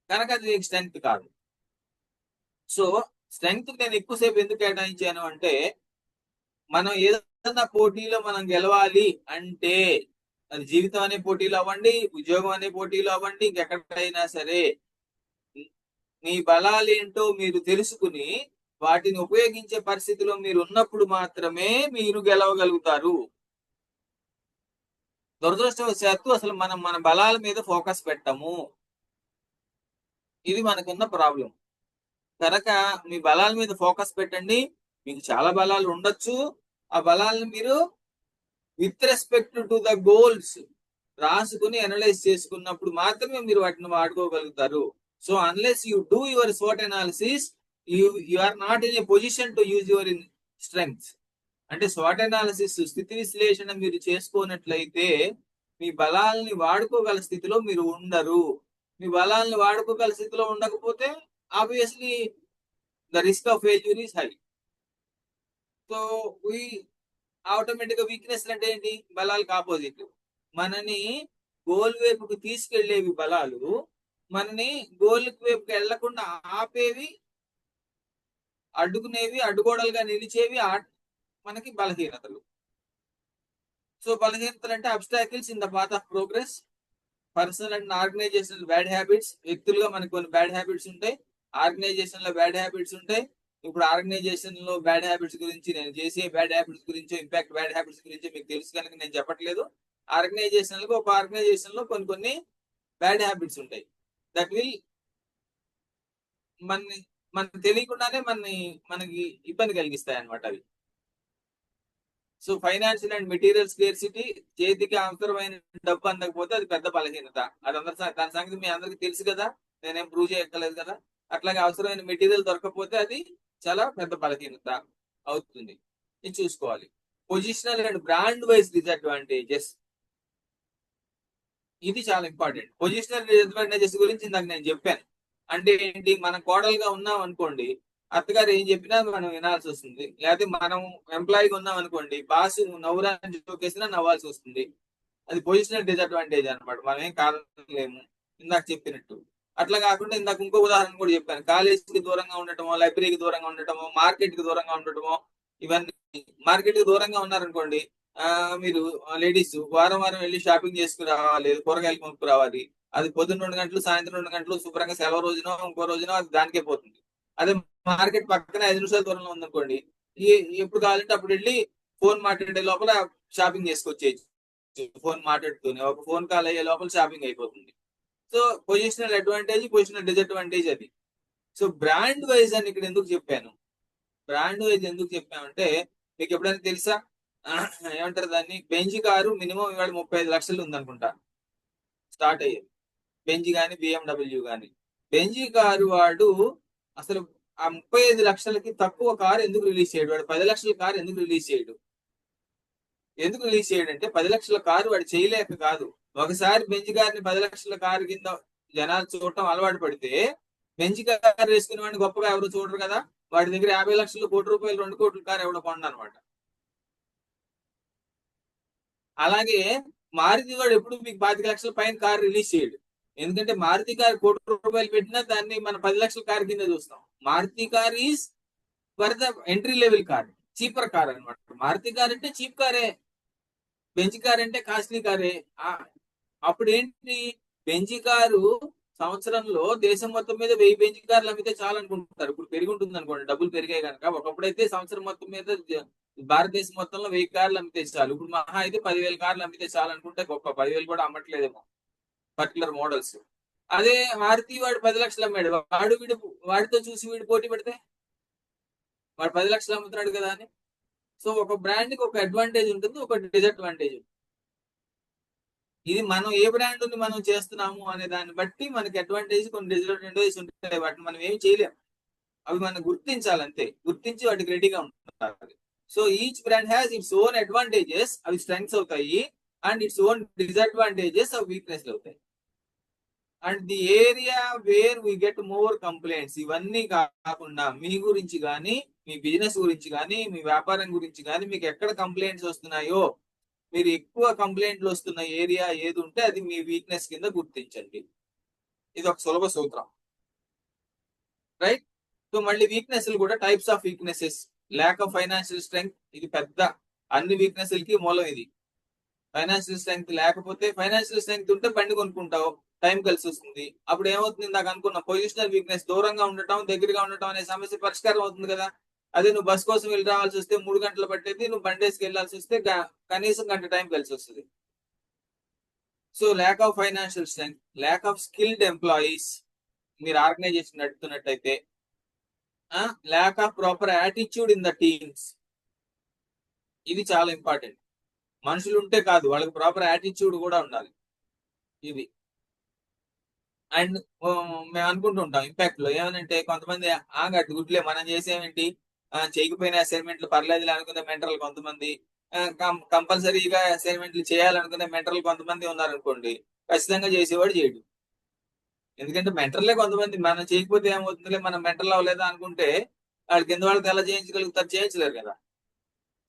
Speaker 4: కనుక అది నీకు స్ట్రెంగ్త్ కాదు. సో స్ట్రెంగ్త్ నేను ఎక్కువసేపు ఎందుకు కేటాయించాను అంటే, మనం ఏదైనా పోటీలో మనం గెలవాలి అంటే, అది జీవితం అనే పోటీలో అవ్వండి, ఉద్యోగం అనే పోటీలో అవ్వండి, ఇంకెక్కడైనా సరే, మీ బలాలు ఏంటో మీరు తెలుసుకుని వాటిని ఉపయోగించే పరిస్థితిలో మీరు ఉన్నప్పుడు మాత్రమే మీరు గెలవగలుగుతారు. దురదృష్టవశాత్తు అసలు మనం మన బలాల మీద ఫోకస్ పెట్టము. ఇది మనకున్న ప్రాబ్లం. కనుక మీ బలాల మీద ఫోకస్ పెట్టండి. మీకు చాలా బలాలు ఉండొచ్చు. ఆ బలాలను మీరు with respect to the goals రాసుకుని అనలైజ్ చేసుకున్నప్పుడు మాత్రమే మీరు వాటిని వాడుకోగలుగుతారు. So unless you do your SWOT analysis, you are not in a position to use your strengths. అంటే SWOT అనాలిసిస్, స్థితి విశ్లేషణ మీరు చేసుకోనట్లయితే మీ బలాలని వాడుకోగల స్థితిలో మీరు ఉండరు. మీ బలాలను వాడుకోగల స్థితిలో ఉండకపోతే obviously the risk of failure is high. So automatic గా వీక్నెస్ అంటే ఏంటి? బలాలకు ఆపోజిట్. మనని గోల్ వైపుకు తీసుకెళ్లేవి బలాలు, మనని గోల్ వైపుకి వెళ్లకుండా ఆపేవి, అడ్డుకునేవి, అడ్డుగోడలుగా నిలిచేవి మనకి బలహీనతలు. సో బలహీనతలు అంటే obstacles in the path of progress. Personal and organisational bad habits. వ్యక్తులుగా మనకు కొన్ని బ్యాడ్ హ్యాబిట్స్ ఉంటాయి, ఆర్గనైజేషన్ లో బ్యాడ్ హ్యాబిట్స్ ఉంటాయి. ఇప్పుడు ఆర్గనైజేషన్ లో బ్యాడ్ హ్యాబిట్స్ గురించి, నేను చేసే బ్యాడ్ హ్యాబిట్స్ గురించి, ఇంపాక్ట్ బ్యాడ్ హ్యాబిట్స్ గురించి మీకు తెలుసు కనుక నేను చెప్పట్లేదు. ఆర్గనైజేషన్ లో, ఒక ఆర్గనైజేషన్ లో కొన్ని బ్యాడ్ హ్యాబిట్స్ ఉంటాయి. దట్ విల్ మనకి తెలియకుండానే మనకి ఇబ్బంది కలిగిస్తాయి అన్నమాట అవి. So financial and material scarcity, చేతికి అవసరమైన డబ్బు అందకపోతే అది పెద్ద బలహీనత. అది దాని సంగతి మీ అందరికి తెలుసు కదా, నేనేం ప్రూవ్ చేయక్కర్లేదు కదా. అట్లాగే అవసరమైన మెటీరియల్ దొరకకపోతే అది చాలా పెద్ద బలహీనత అవుతుంది. ఇది చూసుకోవాలి. Positional and brand wise disadvantages, ఇది చాలా ఇంపార్టెంట్. పొజిషనల్ డిసడ్వాంటేజెస్ గురించి ఇందాక నేను చెప్పాను. అంటే ఏంటి? మనం కోడలుగా ఉన్నాం అనుకోండి, అత్తగారు ఏం చెప్పినా మనం వినాల్సి వస్తుంది. లేకపోతే మనం ఎంప్లాయీగా ఉన్నాం అనుకోండి, బాస్ నవ్వురాని జోకేసినా నవ్వాల్సి వస్తుంది. అది పొజిషనల్ డిసడ్వాంటేజ్ అనమాట. మనం ఏం కాదలేము, ఇందాక చెప్పినట్టు. అట్లా కాకుండా ఇందాక ఇంకో ఉదాహరణ కూడా చెప్పాను. కాలేజీకి దూరంగా ఉండటమో, లైబ్రరీకి దూరంగా ఉండటమో, మార్కెట్ కి దూరంగా ఉండటమో, ఇవన్నీ. మార్కెట్ కి దూరంగా ఉన్నారనుకోండి, మీరు లేడీస్ వారం వెళ్ళి షాపింగ్ చేసుకుని రావాలి, కూరగాయలు కొనుక్కు రావాలి. అది పొద్దున్న 2 గంటలు, సాయంత్రం 2 గంటలు శుభ్రంగా సెలవు రోజునో ఇంకో రోజునో అది దానికే పోతుంది. అదే మార్కెట్ పక్కన 5 నిమిషాల దూరంలో ఉందనుకోండి, ఎప్పుడు కావాలంటే అప్పుడు వెళ్ళి ఫోన్ మాట్లాడే లోపల షాపింగ్ చేసుకొచ్చేయచ్చు. ఫోన్ మాట్లాడుతూనే ఒక ఫోన్ కాల్ అయ్యే లోపల షాపింగ్ అయిపోతుంది. So positional advantage, positional disadvantage అది. సో బ్రాండ్ వైజ్ అని ఇక్కడ ఎందుకు చెప్పాను? బ్రాండ్ వైజ్ ఎందుకు చెప్పామంటే, మీకు ఎప్పుడైనా తెలుసా, ఏమంటారు దాన్ని, బెంజ్ కారు మినిమం ఇవాళ 35 లక్షలు ఉందనుకుంటా స్టార్ట్ అయ్యేది. బెంజ్ కానీ, BMW కానీ. బెంజ్ కారు వాడు అసలు ఆ 35 లక్షలకి తక్కువ కారు ఎందుకు రిలీజ్ చేయడు? వాడు 10 లక్షల కారు ఎందుకు రిలీజ్ చేయడు? ఎందుకు రిలీజ్ చేయడంటే 10 లక్షల కారు వాడు చేయలేక కాదు. ఒకసారి బెంజ్ కారుని 10 లక్షల కారు కింద జనాలు చూడటం అలవాటు పడితే, బెంజ్ కారు వేసుకునే వాడిని గొప్పగా ఎవరు చూడరు కదా. వాడి దగ్గర 50 లక్షలు, ₹1 కోటి, 2 కోట్ల కారు ఎవడో కొండనమాట. అలాగే మారుతి వాడు ఎప్పుడు మీకు 25 లక్షల పైన కారు రిలీజ్ చేయడు. ఎందుకంటే మారుతి కారు ₹1 కోటి పెట్టినా దాన్ని మనం 10 లక్షల కారు కింద చూస్తాం. Maruti car is for the entry level car, cheaper car అనమాట. మారుతి కార్ అంటే చీప్ కారే, బెంజ్ కార్ అంటే కాస్ట్లీ కారే. అప్పుడు ఏంటి, బెంజ్ కారు సంవత్సరంలో దేశం మొత్తం మీద 1000 బెంజ్ కార్లు అమ్మితే చాలు అనుకుంటారు. ఇప్పుడు పెరిగి ఉంటుంది అనుకోండి, డబ్బులు పెరిగాయి కనుక. ఒకప్పుడైతే సంవత్సరం మొత్తం మీద భారతదేశం మొత్తంలో 1000 కార్లు అమ్మితే చాలు. ఇప్పుడు మహా అయితే 10,000 కార్లు అమ్మితే చాలు అనుకుంటే గొప్ప. 10,000 కూడా అమ్మట్లేదేమో పర్టికులర్ మోడల్స్. అదే మారుతి వాడు 10 లక్షలు అమ్మాడు, వాడితో చూసి వీడు పోటీ పెడితే వాడు 10 లక్షలు అమ్ముతున్నాడు కదా అని. సో ఒక బ్రాండ్ కి ఒక అడ్వాంటేజ్ ఉంటుంది, ఒక డిసడ్వాంటేజ్. ఇది మనం ఏ బ్రాండ్ ని మనం చేస్తున్నాము అనే దాన్ని బట్టి మనకి అడ్వాంటేజ్ కొన్ని డిసడ్వాంటేజెస్ ఉంటాయి. వాటిని మనం ఏం చేయలేం. అవి మనం గుర్తించాలి అంతే. గుర్తించి వాటికి రెడీగా ఉండాలి. So each brand has its own advantages, అవి స్ట్రెంగ్స్ అవుతాయి, అండ్ ఇట్స్ ఓన్ డిసడ్వాంటేజెస్, అవి వీక్నెస్ అవుతాయి. And the area where we get more complaints, ఇవన్నీ కాకుండా మీ గురించి కానీ, మీ బిజినెస్ గురించి కానీ, మీ వ్యాపారం గురించి కానీ మీకు ఎక్కడ కంప్లైంట్స్ వస్తున్నాయో, మీరు ఎక్కువ కంప్లైంట్లు వస్తున్న ఏరియా ఏది ఉంటే అది మీ వీక్నెస్ కింద గుర్తించండి. ఇది ఒక సులభ సూత్రం, రైట్? సో మళ్ళీ వీక్నెస్ కూడా types of weaknesses. Lakh of financial strength, ఇది పెద్ద అన్ని వీక్నెస్ కి మూలం ఇది. ఫైనాన్షియల్ స్ట్రెంగ్త్ లేకపోతే, ఫైనాన్షియల్ స్ట్రెంగ్త్ ఉంటే బండి కొనుక్కుంటావు, టైం కలిసి వస్తుంది. అప్పుడు ఏమవుతుంది, నాకు అనుకున్న పొజిషనల్ వీక్నెస్, దూరంగా ఉండటం దగ్గరగా ఉండటం అనే సమస్య పరిష్కారం అవుతుంది కదా. అదే నువ్వు బస్ కోసం వెళ్ళి రావాల్సి వస్తే 3 గంటలు పట్టేది, నువ్వు బండేసుకు వెళ్ళాల్సి వస్తే కనీసం గంట టైం కలిసి వస్తుంది. So lack of financial strength, lack of skilled employees, మీరు ఆర్గనైజేషన్ నడుపుతున్నట్టయితే, lack of proper attitude in the teams, ఇది చాలా ఇంపార్టెంట్. మనుషులు ఉంటే కాదు, వాళ్ళకి ప్రాపర్ యాటిట్యూడ్ కూడా ఉండాలి ఇది. అండ్ మేము అనుకుంటూ ఉంటాం ఇంపాక్ట్ లో ఏమనంటే, కొంతమంది ఆగట్టు గుడ్లే మనం చేసేమేంటి, చేయకపోయిన అసైన్మెంట్లు పర్లేదులే అనుకునే మెంటర్లు కొంతమంది, కంపల్సరీగా అసైన్మెంట్లు చేయాలనుకునే మెంటర్లు కొంతమంది ఉన్నారనుకోండి, ఖచ్చితంగా చేసేవాడు చేయడు. ఎందుకంటే మెంటర్లే కొంతమంది, మనం చేయకపోతే ఏమవుతుందిలే, మనం మెంటర్లు అవ్వలేదా అనుకుంటే వాళ్ళ కింద వాళ్ళకి ఎలా చేయించగలుగుతారు, చేయించలేరు కదా.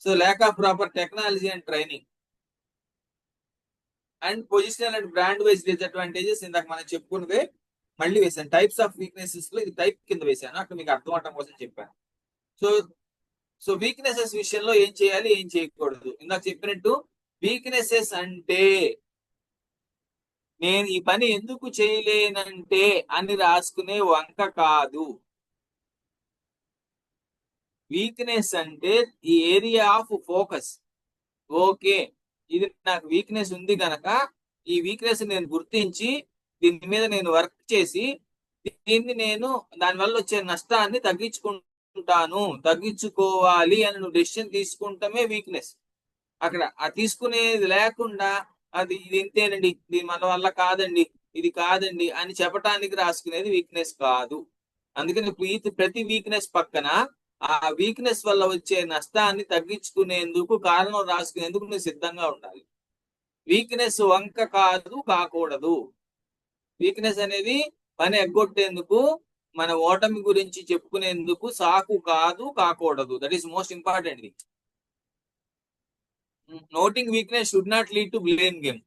Speaker 4: So lack of proper technology and training. And positional and brand wise disadvantages, ఇందాక మనం చెప్పుకున్నదే మళ్ళీ వేసాను. టైప్స్ ఆఫ్ వీక్నెసెస్ లో ఇది టైప్ కింద వేసాను, అక్కడ మీకు అర్థం అవటం కోసం చెప్పాను. సో వీక్నెసెస్ విషయంలో ఏం చేయాలి, ఏం చేయకూడదు. ఇందాక చెప్పినట్టు వీక్నెసెస్ అంటే నేను ఈ పని ఎందుకు చేయలేనంటే అని రాసుకునే వంక కాదు. వీక్నెస్ అంటే ఈ ఏరియా ఆఫ్ ఫోకస్. ఓకే, ఇది నాకు వీక్నెస్ ఉంది కనుక ఈ వీక్నెస్ నేను గుర్తించి దీని మీద నేను వర్క్ చేసి దీన్ని నేను దానివల్ల వచ్చే నష్టాన్ని తగ్గించుకోవాలి అని నువ్వు డెసిషన్ తీసుకుంటమే వీక్నెస్. అక్కడ ఆ తీసుకునేది లేకుండా అది ఇది ఇంతేనండి, ఇది మన వల్ల కాదండి, ఇది కాదండి అని చెప్పటానికి రాసుకునేది వీక్నెస్ కాదు. అందుకని ప్రతి వీక్నెస్ పక్కన ఆ వీక్నెస్ వల్ల వచ్చే నష్టాన్ని తగ్గించుకునేందుకు కారణం రాసుకునేందుకు నువ్వు సిద్ధంగా ఉండాలి. వీక్నెస్ వంక కాదు, కాకూడదు. వీక్నెస్ అనేది పని ఎగ్గొట్టేందుకు, మన ఓటమి గురించి చెప్పుకునేందుకు సాకు కాదు, కాకూడదు. That is most important thing. Noting weakness should not lead to blame game.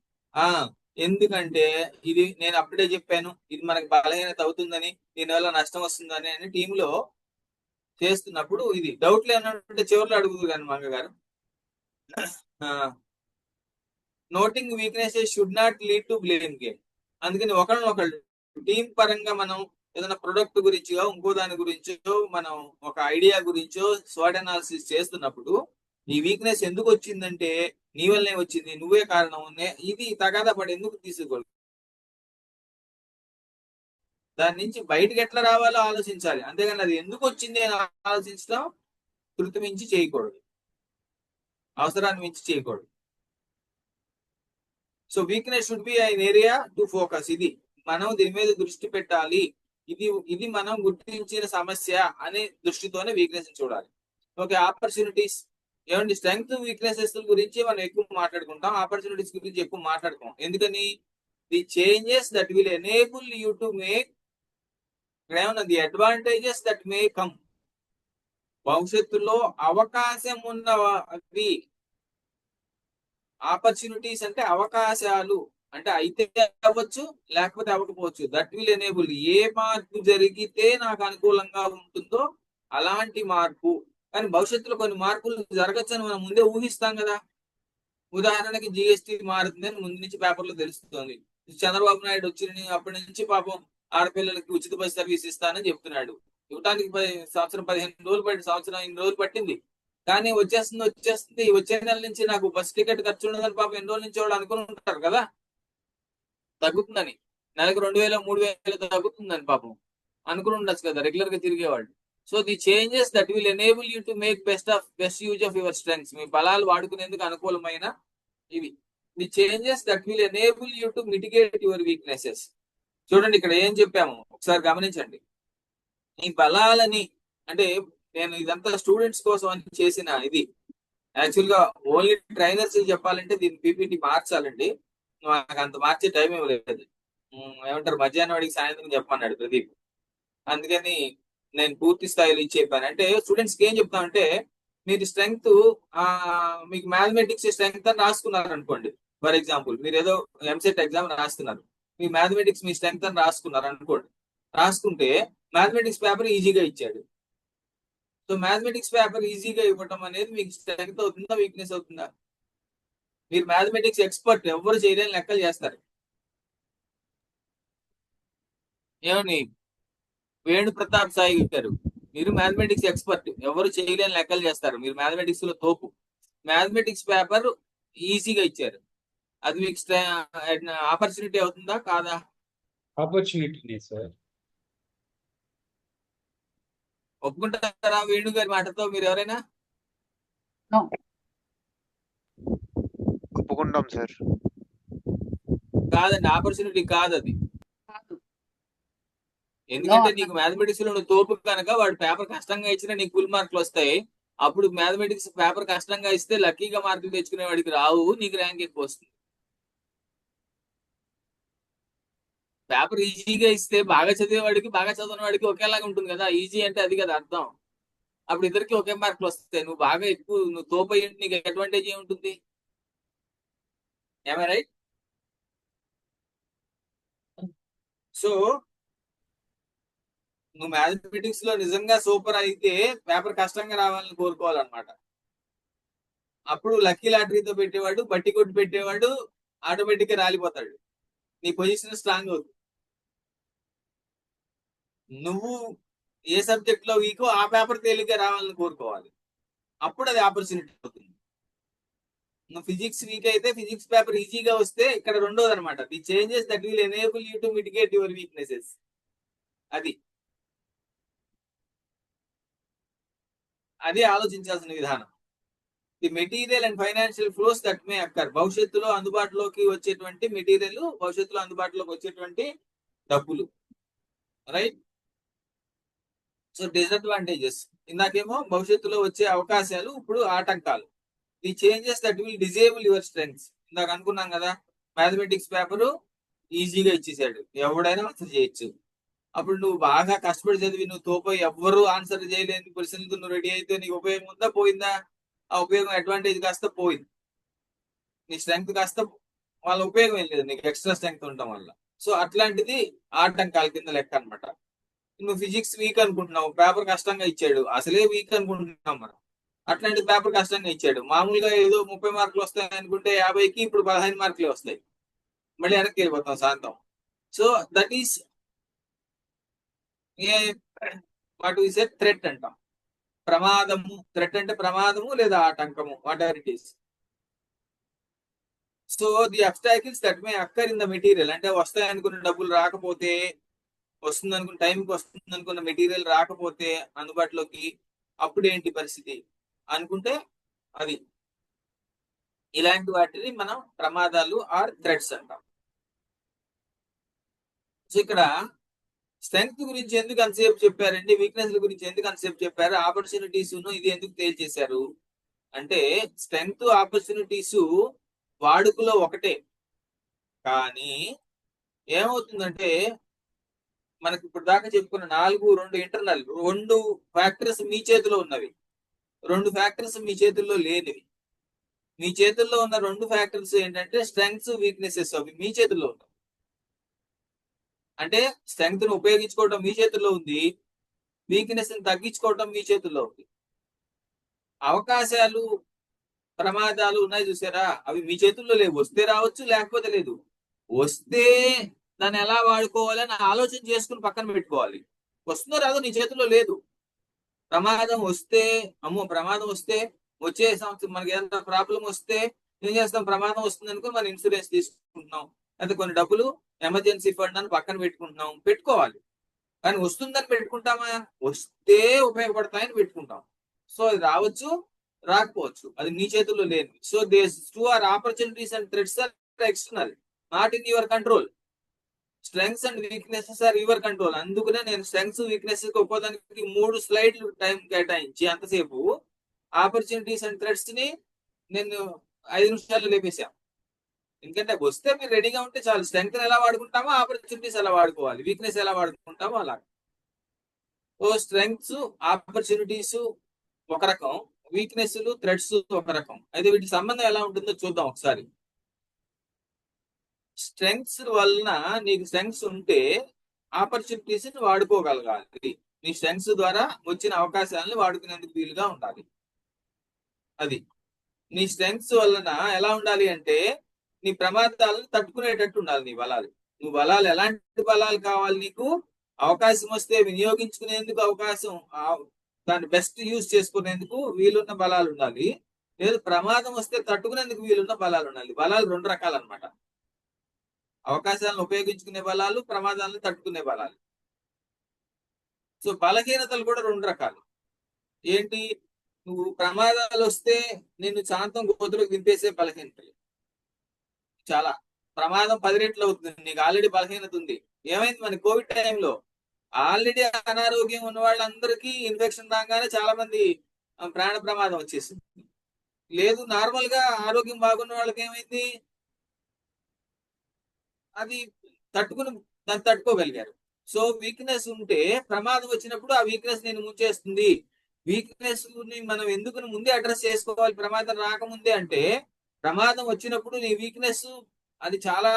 Speaker 4: ఎందుకంటే ఇది నేను అప్పుడే చెప్పాను, ఇది మనకి బలహీనత అవుతుందని, దీనివల్ల నష్టం వస్తుందని అని టీంలో చేస్తున్నప్పుడు ఇది డౌట్లు ఏమంటే చివరిలో అడుగుదు కానీ మంగ గారు, noting weaknesses should not lead to blame game. అందుకని ఒకళ్ళు టీం పరంగా మనం ఏదైనా ప్రొడక్ట్ గురించో ఇంకో దాని గురించో మనం ఒక ఐడియా గురించో స్వాట్ అనాలిసిస్ చేస్తున్నప్పుడు ఈ వీక్నెస్ ఎందుకు వచ్చిందంటే నీ వల్లనే వచ్చింది, నువ్వే కారణం, ఇది తగాదా పడి ఎందుకు తీసుకోకూడదు. దాని నుంచి బయటకు ఎట్లా రావాలో ఆలోచించాలి, అంతేగాని అది ఎందుకు వచ్చింది అని ఆలోచించడం కృతి మించి చేయకూడదు, అవసరాన్ని మించి చేయకూడదు. So weakness should be an area to focus. ఇది మనం దీని మీద దృష్టి పెట్టాలి, ఇది మనం గుర్తించిన సమస్య అనే దృష్టితోనే వీక్నెస్ చూడాలి. Okay, opportunities. ఏమండి, స్ట్రెంగ్త్ వీక్నెసెస్ గురించి మనం ఎక్కువ మాట్లాడుకుంటాం, ఆపర్చునిటీస్ గురించి ఎక్కువ మాట్లాడుకోం. ఎందుకని? The changes that will enable you to make, ఏమన్నా the advantages that may come. భవిష్యత్తులో అవకాశం ఉన్నవి. ఆపర్చునిటీస్ అంటే అవకాశాలు, అంటే అయితే అవ్వచ్చు లేకపోతే అవ్వకపోవచ్చు. దట్ విల్ ఎనేబుల్, ఏ మార్పు జరిగితే నాకు అనుకూలంగా ఉంటుందో అలాంటి మార్పు. కానీ భవిష్యత్తులో కొన్ని మార్పులు జరగచ్చని మనం ముందే ఊహిస్తాం కదా. ఉదాహరణకి జిఎస్టీ మారుతుందని ముందు నుంచి పేపర్లో తెలుస్తుంది. చంద్రబాబు నాయుడు వచ్చి అప్పటి నుంచి పాపం ఆడపిల్లలకి ఉచిత బస్ సర్వీస్ ఇస్తానని చెప్తున్నాడు. ఇవ్వడానికి సంవత్సరం 15 రోజులు పట్టి, సంవత్సరం 8 రోజులు పట్టింది. కానీ వచ్చేస్తుంది వచ్చే నెల నుంచి నాకు బస్ టికెట్ ఖర్చు ఉండదని పాపం ఎన్ని రోజుల నుంచి వాళ్ళు అనుకుని ఉంటారు కదా, తగ్గుతుందని. నెలకు 2000 3000 తగ్గుతుందని పాపం అనుకుని ఉండొచ్చు కదా రెగ్యులర్ గా తిరిగేవాళ్ళు. So the changes that will enable you to make best use of your strengths. మీ బలాలు వాడుకునేందుకు అనుకూలమైన ఇవి. The changes that will enable you to mitigate your weaknesses. చూడండి ఇక్కడ ఏం చెప్పాము ఒకసారి గమనించండి. ఈ బలాలని అంటే నేను ఇదంతా స్టూడెంట్స్ కోసం అని చేసిన ఇది యాక్చువల్ గా ఓన్లీ ట్రైనర్స్ చెప్పాలంటే దీని పీపీటీ మార్చాలండి. నాకు అంత మార్చే టైం ఏం లేదు. ఏమంటారు మధ్యాహ్నం వాడికి సాయంత్రం చెప్పమన్నాడు ప్రదీప్. అందుకని నేను పూర్తి స్థాయిలో ఇచ్చి చెప్పాను. అంటే స్టూడెంట్స్ కి ఏం చెప్తామంటే మీరు స్ట్రెంగ్త్ మీకు మ్యాథమెటిక్స్ స్ట్రెంగ్త్ అని రాసుకున్నారు అనుకోండి. ఫర్ ఎగ్జాంపుల్ మీరు ఏదో ఎంసెట్ ఎగ్జామ్ రాస్తున్నారు, మీ మ్యాథమెటిక్స్ మీ స్ట్రెంగ్త్ అని రాసుకున్నారు అనుకోండి. రాసుకుంటే మ్యాథమెటిక్స్ పేపర్ ఈజీగా ఇచ్చాడు. సో మ్యాథమెటిక్స్ పేపర్ ఈజీగా ఇవ్వటం అనేది మీకు స్ట్రెంగ్త్ అవుతుందా వీక్నెస్ అవుతుందా? మీరు మ్యాథమెటిక్స్ ఎక్స్పర్ట్, ఎవరు చేయలేని లెక్కలు చేస్తారు. ఏమని వేణు ప్రతాప్ సాయి గారు, మీరు మ్యాథమెటిక్స్ ఎక్స్పర్ట్, ఎవరు చేయలేని లెక్కలు చేస్తారు, మీరు మ్యాథమెటిక్స్ లో తోపు. మ్యాథమెటిక్స్ పేపర్ ఈజీగా ఇచ్చారు, అది మీకు ఆపర్చునిటీ అవుతుందా కాదా?
Speaker 2: ఆపర్చునిటీనే సార్.
Speaker 4: ఒప్పుకుంటారా వేణు గారి మాటతో మీరు ఎవరైనా?
Speaker 6: ఒప్పుకుంటాం సార్.
Speaker 4: కాదండి, ఆపర్చునిటీ కాదు అది. ఎందుకంటే నీకు మ్యాథమెటిక్స్ లో నువ్వు తోపు కనుక వాడు పేపర్ కష్టంగా ఇచ్చినా నీకు ఫుల్ మార్కులు వస్తాయి. అప్పుడు మ్యాథమెటిక్స్ పేపర్ కష్టంగా ఇస్తే లక్కీగా మార్కులు తెచ్చుకునే వాడికి రావు, నీకు ర్యాంక్ ఎక్కువ వస్తుంది. పేపర్ ఈజీగా ఇస్తే బాగా చదివేవాడికి బాగా చదివిన వాడికి ఒకేలాగా ఉంటుంది కదా. ఈజీ అంటే అది కదా అర్థం. అప్పుడు ఇద్దరికి ఒకే మార్కులు వస్తాయి. నువ్వు బాగా ఎక్కువ నువ్వు తోపు అయ్యి నీకు అడ్వాంటేజ్ ఏముంటుంది? ఏమై రైట్? సో నువ్వు మ్యాథమెటిక్స్ లో నిజంగా సూపర్ అయితే పేపర్ కష్టంగా రావాలని కోరుకోవాలన్నమాట. అప్పుడు లక్కీ లాటరీతో పెట్టేవాడు, బట్టి కొట్టి పెట్టేవాడు ఆటోమేటిక్ గా రాలిపోతాడు, నీ పొజిషన్ స్ట్రాంగ్ అవుతుంది. నువ్వు ఏ సబ్జెక్ట్ లో వీకో ఆ పేపర్ తేలిగ్గా రావాలని కోరుకోవాలి, అప్పుడు అది ఆపర్చునిటీ అవుతుంది. నువ్వు ఫిజిక్స్ వీక్ అయితే ఫిజిక్స్ పేపర్ ఈజీగా వస్తే ఇక్కడ రెండోది అనమాట, the changes that will enable you to mitigate your weaknesses. అది ఆలోచించాల్సిన విధానం. The material and financial flows that may occur, భవిష్యత్తులో అందుబాటులోకి వచ్చేటువంటి మెటీరియల్, భవిష్యత్తులో అందుబాటులోకి వచ్చేటువంటి డబ్బులు. రైట్? సో డిసడ్వాంటేజెస్ ఇందాకేమో భవిష్యత్తులో వచ్చే అవకాశాలు, ఇప్పుడు ఆటంకాలు. The changes that will disable your strengths. ఇందాక అనుకున్నాం కదా మ్యాథమెటిక్స్ పేపరు ఈజీగా ఇచ్చేసాడు, ఎవడైనా ఆన్సర్ చేయొచ్చు. అప్పుడు నువ్వు బాగా కష్టపడి చదివి నువ్వు తోపోయి ఎవ్వరు ఆన్సర్ చేయలేని క్వశ్చన్తో నువ్వు రెడీ అయితే నీకు ఉపయోగం ఉందా పోయిందా? ఆ ఉపయోగం అడ్వాంటేజ్ కాస్త పోయింది, నీ స్ట్రెంగ్త్ కాస్త వాళ్ళ ఉపయోగం ఏం లేదు నీకు ఎక్స్ట్రా స్ట్రెంగ్త్ ఉండటం వల్ల. సో అట్లాంటిది ఆటంకాల కింద లెక్క అనమాట. నువ్వు ఫిజిక్స్ వీక్ అనుకుంటున్నావు, పేపర్ కష్టంగా ఇచ్చాడు, అసలే వీక్ అనుకుంటున్నాం మనం, అట్లాంటి పేపర్ కష్టంగా ఇచ్చాడు. మామూలుగా ఏదో 30 మార్కులు వస్తాయి అనుకుంటే 50కి ఇప్పుడు 15 మార్కులే వస్తాయి, మళ్ళీ వెనక్కి వెళ్ళిపోతాం శాంతం. So that is what is a threat అంటాం, ప్రమాదము. థ్రెట్ అంటే ప్రమాదము లేదా ఆటంకము, whatever it is. So the obstacles that may occur in the material, అంటే వస్తాయి అనుకున్న డబ్బులు రాకపోతే, వస్తుంది అనుకున్న టైంకి వస్తుంది అనుకున్న మెటీరియల్ రాకపోతే అందుబాటులోకి, అప్పుడు ఏంటి పరిస్థితి అనుకుంటే అది ఇలాంటి వాటిని మనం ప్రమాదాలు ఆర్ థ్రెట్స్ అంటాం. సో ఇక్కడ స్ట్రెంగ్త్ గురించి ఎందుకు అంతసేపు చెప్పారండి, వీక్నెస్ గురించి ఎందుకు అంతసేపు చెప్పారు, ఆపర్చునిటీస్ ఇది ఎందుకు తేల్చేశారు అంటే, స్ట్రెంగ్త్ ఆపర్చునిటీస్ వాడుకలో ఒకటే, కానీ ఏమవుతుందంటే మనకి ఇప్పుడు దాకా చెప్పుకున్న 2 ఇంటర్నల్ 2 ఫ్యాక్టర్స్ మీ చేతిలో ఉన్నవి, 2 ఫ్యాక్టర్స్ మీ చేతుల్లో లేనివి. మీ చేతుల్లో ఉన్న 2 ఫ్యాక్టర్స్ ఏంటంటే స్ట్రెంగ్త్స్ వీక్నెసెస్, అవి మీ చేతుల్లో ఉన్నాయి. అంటే స్ట్రెంగ్త్ ను ఉపయోగించుకోవడం మీ చేతుల్లో ఉంది, వీక్నెస్ ని తగ్గించుకోవడం మీ చేతుల్లో ఉంది. అవకాశాలు ప్రమాదాలు ఉన్నాయి చూసారా, అవి మీ చేతుల్లో లేవు. వస్తే రావచ్చు, లేకపోతే లేదు. వస్తే దాన్ని ఎలా వాడుకోవాలని ఆలోచన చేసుకుని పక్కన పెట్టుకోవాలి. వస్తుందో రాదో నీ చేతుల్లో లేదు. ప్రమాదం వస్తే, అమ్మో ప్రమాదం వస్తే, వచ్చే సంవత్సరం మనకి ఏదైనా ప్రాబ్లం వస్తే ఏం చేస్తాం, ప్రమాదం వస్తుంది అనుకుని మనం ఇన్సూరెన్స్ తీసుకుంటున్నాం, అయితే కొన్ని డబ్బులు ఎమర్జెన్సీ ఫండ్ అని పక్కన పెట్టుకుంటున్నాం, పెట్టుకోవాలి. కానీ వస్తుందని పెట్టుకుంటామా, వస్తే ఉపయోగపడతాయని పెట్టుకుంటాం. సో అది రావచ్చు, రాకపోవచ్చు, అది నీ చేతుల్లో లేదు. So these two are opportunities and threats are external, not in your control. Strengths and weaknesses are your control. అందుకనే నేను స్ట్రెంగ్స్ వీక్నెసెస్ ఒక్కోదానికి 3 స్లైడ్లు టైం కేటాయించి అంతసేపు ఆపర్చునిటీస్ అండ్ థ్రెట్స్ ని నేను 5 నిమిషాల్లో లేపేశాను. ఎందుకంటే వస్తే మీరు రెడీగా ఉంటే చాలు. స్ట్రెంగ్త్ ఎలా వాడుకుంటామో ఆపర్చునిటీస్ ఎలా వాడుకోవాలి, వీక్నెస్ ఎలా వాడుకుంటామో అలా. సో స్ట్రెంగ్స్ ఆపర్చునిటీస్ ఒక రకం, వీక్నెస్ థ్రెడ్స్ ఒక రకం. అయితే వీటి సంబంధం ఎలా ఉంటుందో చూద్దాం ఒకసారి. స్ట్రెంగ్స్ వలన నీకు స్ట్రెంగ్స్ ఉంటే ఆపర్చునిటీస్ ని వాడుకోగలగాలి. నీ స్ట్రెంగ్స్ ద్వారా వచ్చిన అవకాశాలను వాడుకునేందుకు వీలుగా ఉండాలి. అది నీ స్ట్రెంగ్స్ వలన ఎలా ఉండాలి అంటే నీ ప్రమాదాలను తట్టుకునేటట్టు ఉండాలి నీ బలాలు. నువ్వు బలాలు ఎలాంటి బలాలు కావాలి నీకు? అవకాశం వస్తే వినియోగించుకునేందుకు అవకాశం, దాన్ని బెస్ట్ యూజ్ చేసుకునేందుకు వీలున్న బలాలు ఉండాలి. లేదు ప్రమాదం వస్తే తట్టుకునేందుకు వీలున్న బలాలు ఉండాలి. బలాలు 2 రకాలు అన్నమాట. అవకాశాలను ఉపయోగించుకునే బలాలు, ప్రమాదాలను తట్టుకునే బలాలు. సో బలహీనతలు కూడా 2 రకాలు. ఏంటి? నువ్వు ప్రమాదాలు వస్తే నిన్ను శాంతం గోతులకు దింపేసే బలహీనతలు. చాలా ప్రమాదం 10 రెట్లు అవుతుంది. నీకు ఆల్రెడీ బలహీనత ఉంది. ఏమైంది మన కోవిడ్ టైంలో? ఆల్రెడీ అనారోగ్యం ఉన్న వాళ్ళందరికీ ఇన్ఫెక్షన్ రాగానే చాలా మంది ప్రాణ ప్రమాదం వచ్చేసింది. లేదు నార్మల్ గా ఆరోగ్యం బాగున్న వాళ్ళకి ఏమైంది? అది దాన్ని తట్టుకోగలిగారు. సో వీక్నెస్ ఉంటే ప్రమాదం వచ్చినప్పుడు ఆ వీక్నెస్ నేను ముంచేస్తుంది. వీక్నెస్ ని మనం ఎందుకు ముందే అడ్రస్ చేసుకోవాలి ప్రమాదం రాకముందే అంటే, ప్రమాదం వచ్చినప్పుడు నీ వీక్నెస్ అది చాలా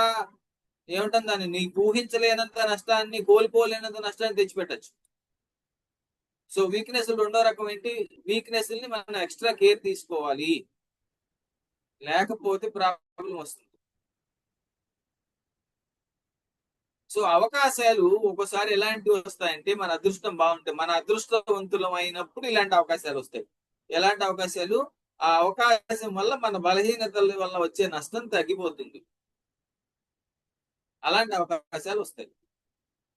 Speaker 4: ఏమంటాం దాన్ని, నీకు ఊహించలేనంత నష్టాన్ని, కోల్పోలేనంత నష్టాన్ని తెచ్చిపెట్టచ్చు. సో వీక్నెస్ 2వ రకం ఏంటి? వీక్నెస్ ని మనం ఎక్స్ట్రా కేర్ తీసుకోవాలి, లేకపోతే ప్రాబ్లం వస్తుంది. సో అవకాశాలు ఒక్కోసారి ఎలాంటివి వస్తాయంటే, మన అదృష్టం బాగుంటే, మన అదృష్టవంతులం అయినప్పుడు ఇలాంటి అవకాశాలు వస్తాయి. ఎలాంటి అవకాశాలు? ఆ అవకాశం వల్ల మన బలహీనతల వల్ల వచ్చే నష్టం తగ్గిపోతుంది. అలాంటి అవకాశాలు వస్తాయి.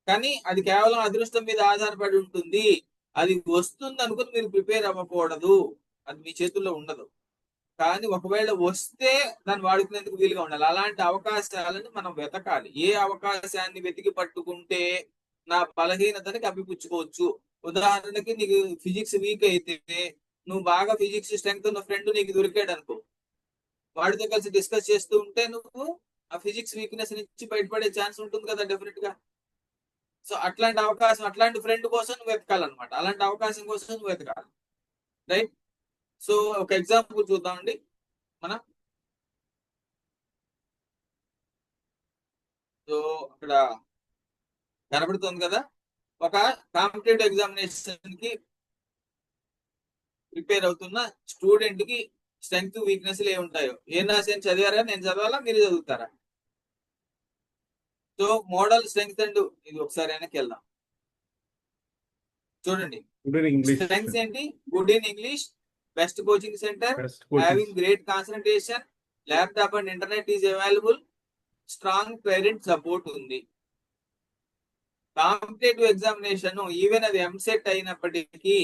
Speaker 4: కానీ అది కేవలం అదృష్టం మీద ఆధారపడి ఉంటుంది. అది వస్తుంది అనుకుని మీరు ప్రిపేర్ అవ్వకూడదు. అది మీ చేతుల్లో ఉండదు. కానీ ఒకవేళ వస్తే దాన్ని వాడుకునేందుకు వీలుగా ఉండాలి. అలాంటి అవకాశాలను మనం వెతకాలి. ఏ అవకాశాన్ని వెతికి పట్టుకుంటే నా బలహీనతని కప్పిపుచ్చుకోవచ్చు. ఉదాహరణకి నీకు ఫిజిక్స్ వీక్ అయితే, నువ్వు బాగా ఫిజిక్స్ స్ట్రెంగ్త్ ఉన్న ఫ్రెండ్ నీకు దొరికాడు అనుకో, వాడితో కలిసి డిస్కస్ చేస్తూ ఉంటే నువ్వు ఆ ఫిజిక్స్ వీక్నెస్ నుంచి బయటపడే ఛాన్స్ ఉంటుంది కదా డెఫినెట్ గా. సో అట్లాంటి అవకాశం, అట్లాంటి ఫ్రెండ్ కోసం నువ్వు వెతకాలన్నమాట. అలాంటి అవకాశం కోసం నువ్వు వెతకాలి. రైట్? సో ఒక ఎగ్జాంపుల్ చూద్దామండి మనం. సో అక్కడ కనబడుతుంది కదా, ఒక కాంపిటేటివ్ ఎగ్జామినేషన్ కి ప్రిపేర్ అవుతున్న స్టూడెంట్ కి స్ట్రెంగ్త్ వీక్నెస్లు ఏముంటాయో ఏం రాశాను చదివారా? నేను చదవాలా, మీరు చదువుతారా? సో మోడల్ స్ట్రెంగ్త్ అండ్ ఇది ఒకసారి వెనక్కి వెళ్దాం. చూడండి స్ట్రెంగ్స్ ఏంటి? Good in English, best coaching centre, having great concentration, laptop and internet is available, strong parent support ఉంది. కాంపిటేటివ్ ఎగ్జామినేషన్ ఈవెన్ అది ఎంసెట్ అయినప్పటికీ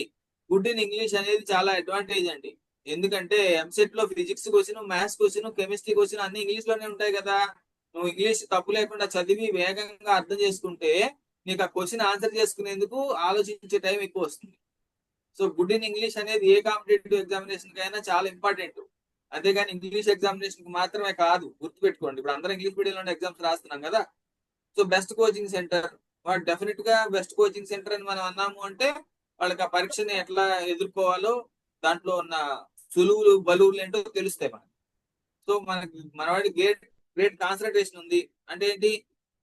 Speaker 4: గుడ్ ఇన్ ఇంగ్లీష్ అనేది చాలా అడ్వాంటేజ్ అండి. ఎందుకంటే ఎంసెట్ లో physics question, maths question, chemistry question అన్ని ఇంగ్లీష్ లోనే ఉంటాయి కదా. నువ్వు ఇంగ్లీష్ తప్పు లేకుండా చదివి వేగంగా అర్థం చేసుకుంటే నీకు ఆ క్వశ్చన్ ఆన్సర్ చేసుకునేందుకు ఆలోచించే టైం ఎక్కువ వస్తుంది. సో గుడ్ ఇన్ ఇంగ్లీష్ అనేది ఏ కాంపిటేటివ్ ఎగ్జామినేషన్ కైనా చాలా ఇంపార్టెంట్. అంతేగాని ఇంగ్లీష్ ఎగ్జామినేషన్ కి మాత్రమే కాదు, గుర్తుపెట్టుకోండి. ఇప్పుడు అందరం ఇంగ్లీష్ మీడియంలో ఎగ్జామ్స్ రాస్తున్నాం కదా. సో బెస్ట్ కోచింగ్ సెంటర్, వాడు డెఫినెట్ గా బెస్ట్ కోచింగ్ సెంటర్ అని మనం అన్నాము అంటే వాళ్ళకి ఆ పరీక్షని ఎట్లా ఎదుర్కోవాలో, దాంట్లో ఉన్న సులువులు బలువులు ఏంటో తెలుస్తాయి మనకి. సో మనవాడి గ్రేట్ కాన్సన్ట్రేషన్ ఉంది అంటే ఏంటి?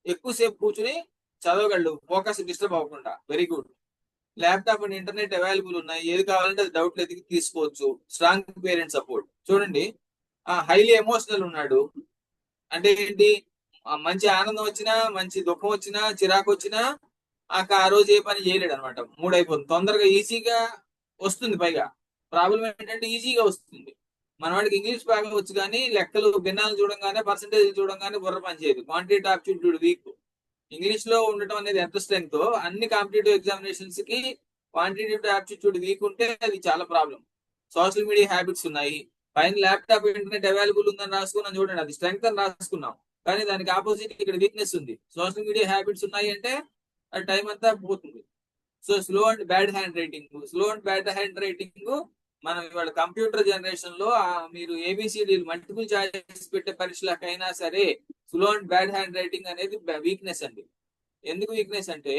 Speaker 4: ఎక్కువసేపు కూర్చుని చదవగలడు, ఫోకస్ డిస్టర్బ్ అవ్వకుండా. Very good. Laptop and internet available ఉన్నాయి, ఏది కావాలంటే అది డౌట్లు ఎదిగి తీసుకోవచ్చు. Strong parent support. చూడండి, హైలీ ఎమోషనల్ ఉన్నాడు అంటే ఏంటి? మంచి ఆనందం వచ్చినా, మంచి దుఃఖం వచ్చినా, చిరాకు వచ్చినా ఆ రోజు ఏ పని చేయలేడు అనమాట. మూడ్ అయిపోతుంది. తొందరగా ఈజీగా వస్తుంది. పైగా ప్రాబ్లం ఏంటంటే ఈజీగా వస్తుంది. మన వాడికి ఇంగ్లీష్ బాగా వచ్చు కానీ లెక్కలు భిన్నాలు చూడంగానే, పర్సంటేజ్ చూడంగానే బుర్ర పనిచేయదు. Quantity aptitude week. ఇంగ్లీష్ లో ఉండటం అనేది ఎంత స్ట్రెంగ్త్, అన్ని కాంపిటేటివ్ ఎగ్జామినేషన్స్ కి క్వాంటిటేటివ్ ఆప్టిట్యూడ్ వీక్ ఉంటే అది చాలా ప్రాబ్లం. సోషల్ మీడియా హ్యాబిట్స్ ఉన్నాయి. పైన ల్యాప్టాప్ ఇంటర్నెట్ అవైలబుల్ ఉందని రాసుకున్నాం చూడండి, అది స్ట్రెంగ్త్ అని రాసుకున్నాం. కానీ దానికి ఆపోజిట్ ఇక్కడ వీక్నెస్ ఉంది. సోషల్ మీడియా హ్యాబిట్స్ ఉన్నాయి అంటే ఆ టైం అంతా పోతుంది. So slow and bad hand writing మనం ఇవాళ కంప్యూటర్ జనరేషన్ లో మీరు ఏబిసిడి మల్టిపుల్ చాయిస్ పెట్టే పరీక్షలకైనా సరే slow and bad hand writing అనేది వీక్నెస్ అండి. ఎందుకు వీక్నెస్ అంటే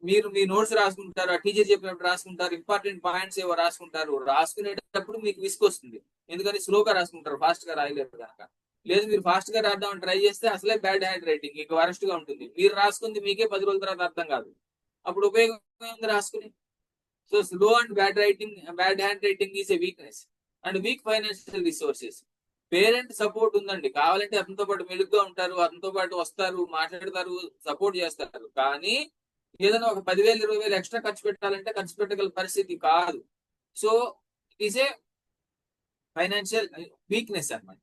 Speaker 4: మీరు మీ నోట్స్ రాసుకుంటారు, ఆ టీచర్ చెప్పినప్పుడు రాసుకుంటారు, ఇంపార్టెంట్ పాయింట్స్ ఏవో రాసుకుంటారు. రాసుకునేటప్పుడు మీకు విసుకొస్తుంది, ఎందుకని స్లోగా రాసుకుంటారు, ఫాస్ట్ గా రాయలేరు కనుక. లేదు మీరు ఫాస్ట్ గా రాద్దామని ట్రై చేస్తే అసలే బ్యాడ్ హ్యాండ్ రైటింగ్ ఇక వరస్ట్ గా ఉంటుంది. మీరు రాసుకుంది మీకే 10 రోజుల తర్వాత అర్థం కాదు, అప్పుడు ఉపయోగం ఉంది రాసుకుని. So slow and bad hand writing is a weakness. And weak financial resources. Parent support ఉందండి, కావాలంటే అతనితో పాటు మెలుగ్గా ఉంటారు, అతనితో పాటు వస్తారు, మాట్లాడతారు, సపోర్ట్ చేస్తారు. కానీ ఏదైనా ఒక 10,000 20,000 ఎక్స్ట్రా ఖర్చు పెట్టాలంటే ఖర్చు పెట్టగల పరిస్థితి కాదు. So it is a financial weakness అన్నమాట.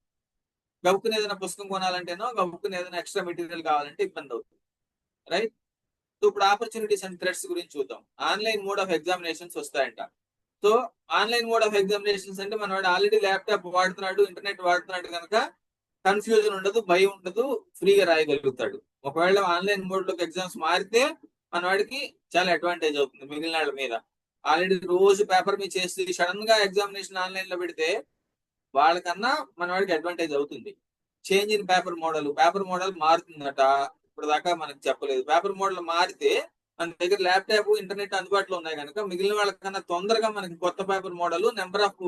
Speaker 4: గబుక్కుని ఏదైనా పుస్తకం కొనాలంటేనో గబుక్కుని ఏదైనా ఎక్స్ట్రా మెటీరియల్ కావాలంటే ఇబ్బంది అవుతుంది, రైట్? సో ఇప్పుడు ఆపర్చునిటీస్ అండ్ థ్రెట్స్ గురించి చూద్దాం. ఆన్లైన్ మోడ్ ఆఫ్ ఎగ్జామినేషన్స్ వస్తాయంట. So online mode of examinations అంటే మనవాడు ఆల్రెడీ ల్యాప్టాప్ వాడుతున్నాడు, ఇంటర్నెట్ వాడుతున్నాడు కనుక కన్ఫ్యూజన్ ఉండదు, భయం ఉండదు, ఫ్రీగా రాయగలుగుతాడు. ఒకవేళ ఆన్లైన్ మోడ్ లోకి ఎగ్జామ్స్ మారితే మనవాడికి చాలా అడ్వాంటేజ్ అవుతుంది మిగిలిన వాళ్ళ మీద. ఆల్రెడీ రోజు పేపర్ మీద చేసి సడన్ గా ఎగ్జామినేషన్ ఆన్లైన్ లో పెడితే వాళ్ళకన్నా మనవాడికి అడ్వాంటేజ్ అవుతుంది. చేంజ్ ఇన్ పేపర్ మోడల్ మారుతుందట, ఇప్పుడు దాకా మనకు చెప్పలేదు. పేపర్ మోడల్ మారితే మన దగ్గర ల్యాప్టాప్ ఇంటర్నెట్ అందుబాటులో ఉన్నాయి కనుక మిగిలిన వాళ్ళకన్నా తొందరగా మనకి కొత్త paper model, number of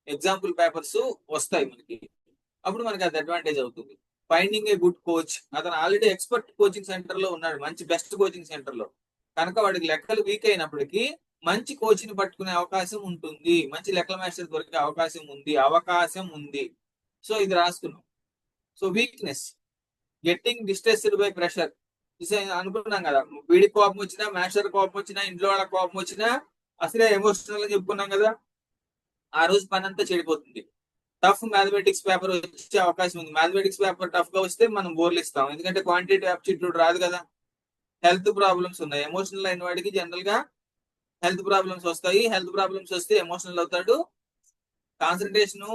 Speaker 4: example papers వస్తాయి మనకి. అప్పుడు మనకి అది అడ్వాంటేజ్ అవుతుంది. Finding a good coach. అతను ఆల్రెడీ ఎక్స్పర్ట్ కోచింగ్ సెంటర్ లో ఉన్నాడు, మంచి బెస్ట్ కోచింగ్ సెంటర్ లో కనుక వాడికి లెక్కలు వీక్ అయినప్పటికీ మంచి కోచ్ ని పట్టుకునే అవకాశం ఉంటుంది, మంచి లెక్కల మాస్టర్ దొరికే అవకాశం ఉంది. సో ఇది రాసుకున్నాం. So weakness, getting distressed by pressure. అనుకున్నాం కదా, వీడి కోపం వచ్చినా, మాస్టర్ కోపం వచ్చినా, ఇంట్లో వాళ్ళ కోపం వచ్చినా అసలే ఎమోషనల్ గా చెప్పుకున్నాం కదా, ఆ రోజు పని అంతా చెడిపోతుంది. టఫ్ మ్యాథమెటిక్స్ పేపర్ వచ్చే అవకాశం ఉంది. మ్యాథమెటిక్స్ పేపర్ టఫ్ గా వస్తే మనం బోర్లు ఇస్తాం, ఎందుకంటే క్వాంటిటీ ఆప్టిట్యూడ్ రాదు కదా. హెల్త్ ప్రాబ్లమ్స్ ఉన్నాయి. ఎమోషనల్ అయిన వాడికి జనరల్ గా హెల్త్ ప్రాబ్లమ్స్ వస్తాయి. హెల్త్ ప్రాబ్లమ్స్ వస్తే ఎమోషనల్ అవుతాడు, కాన్సన్ట్రేషన్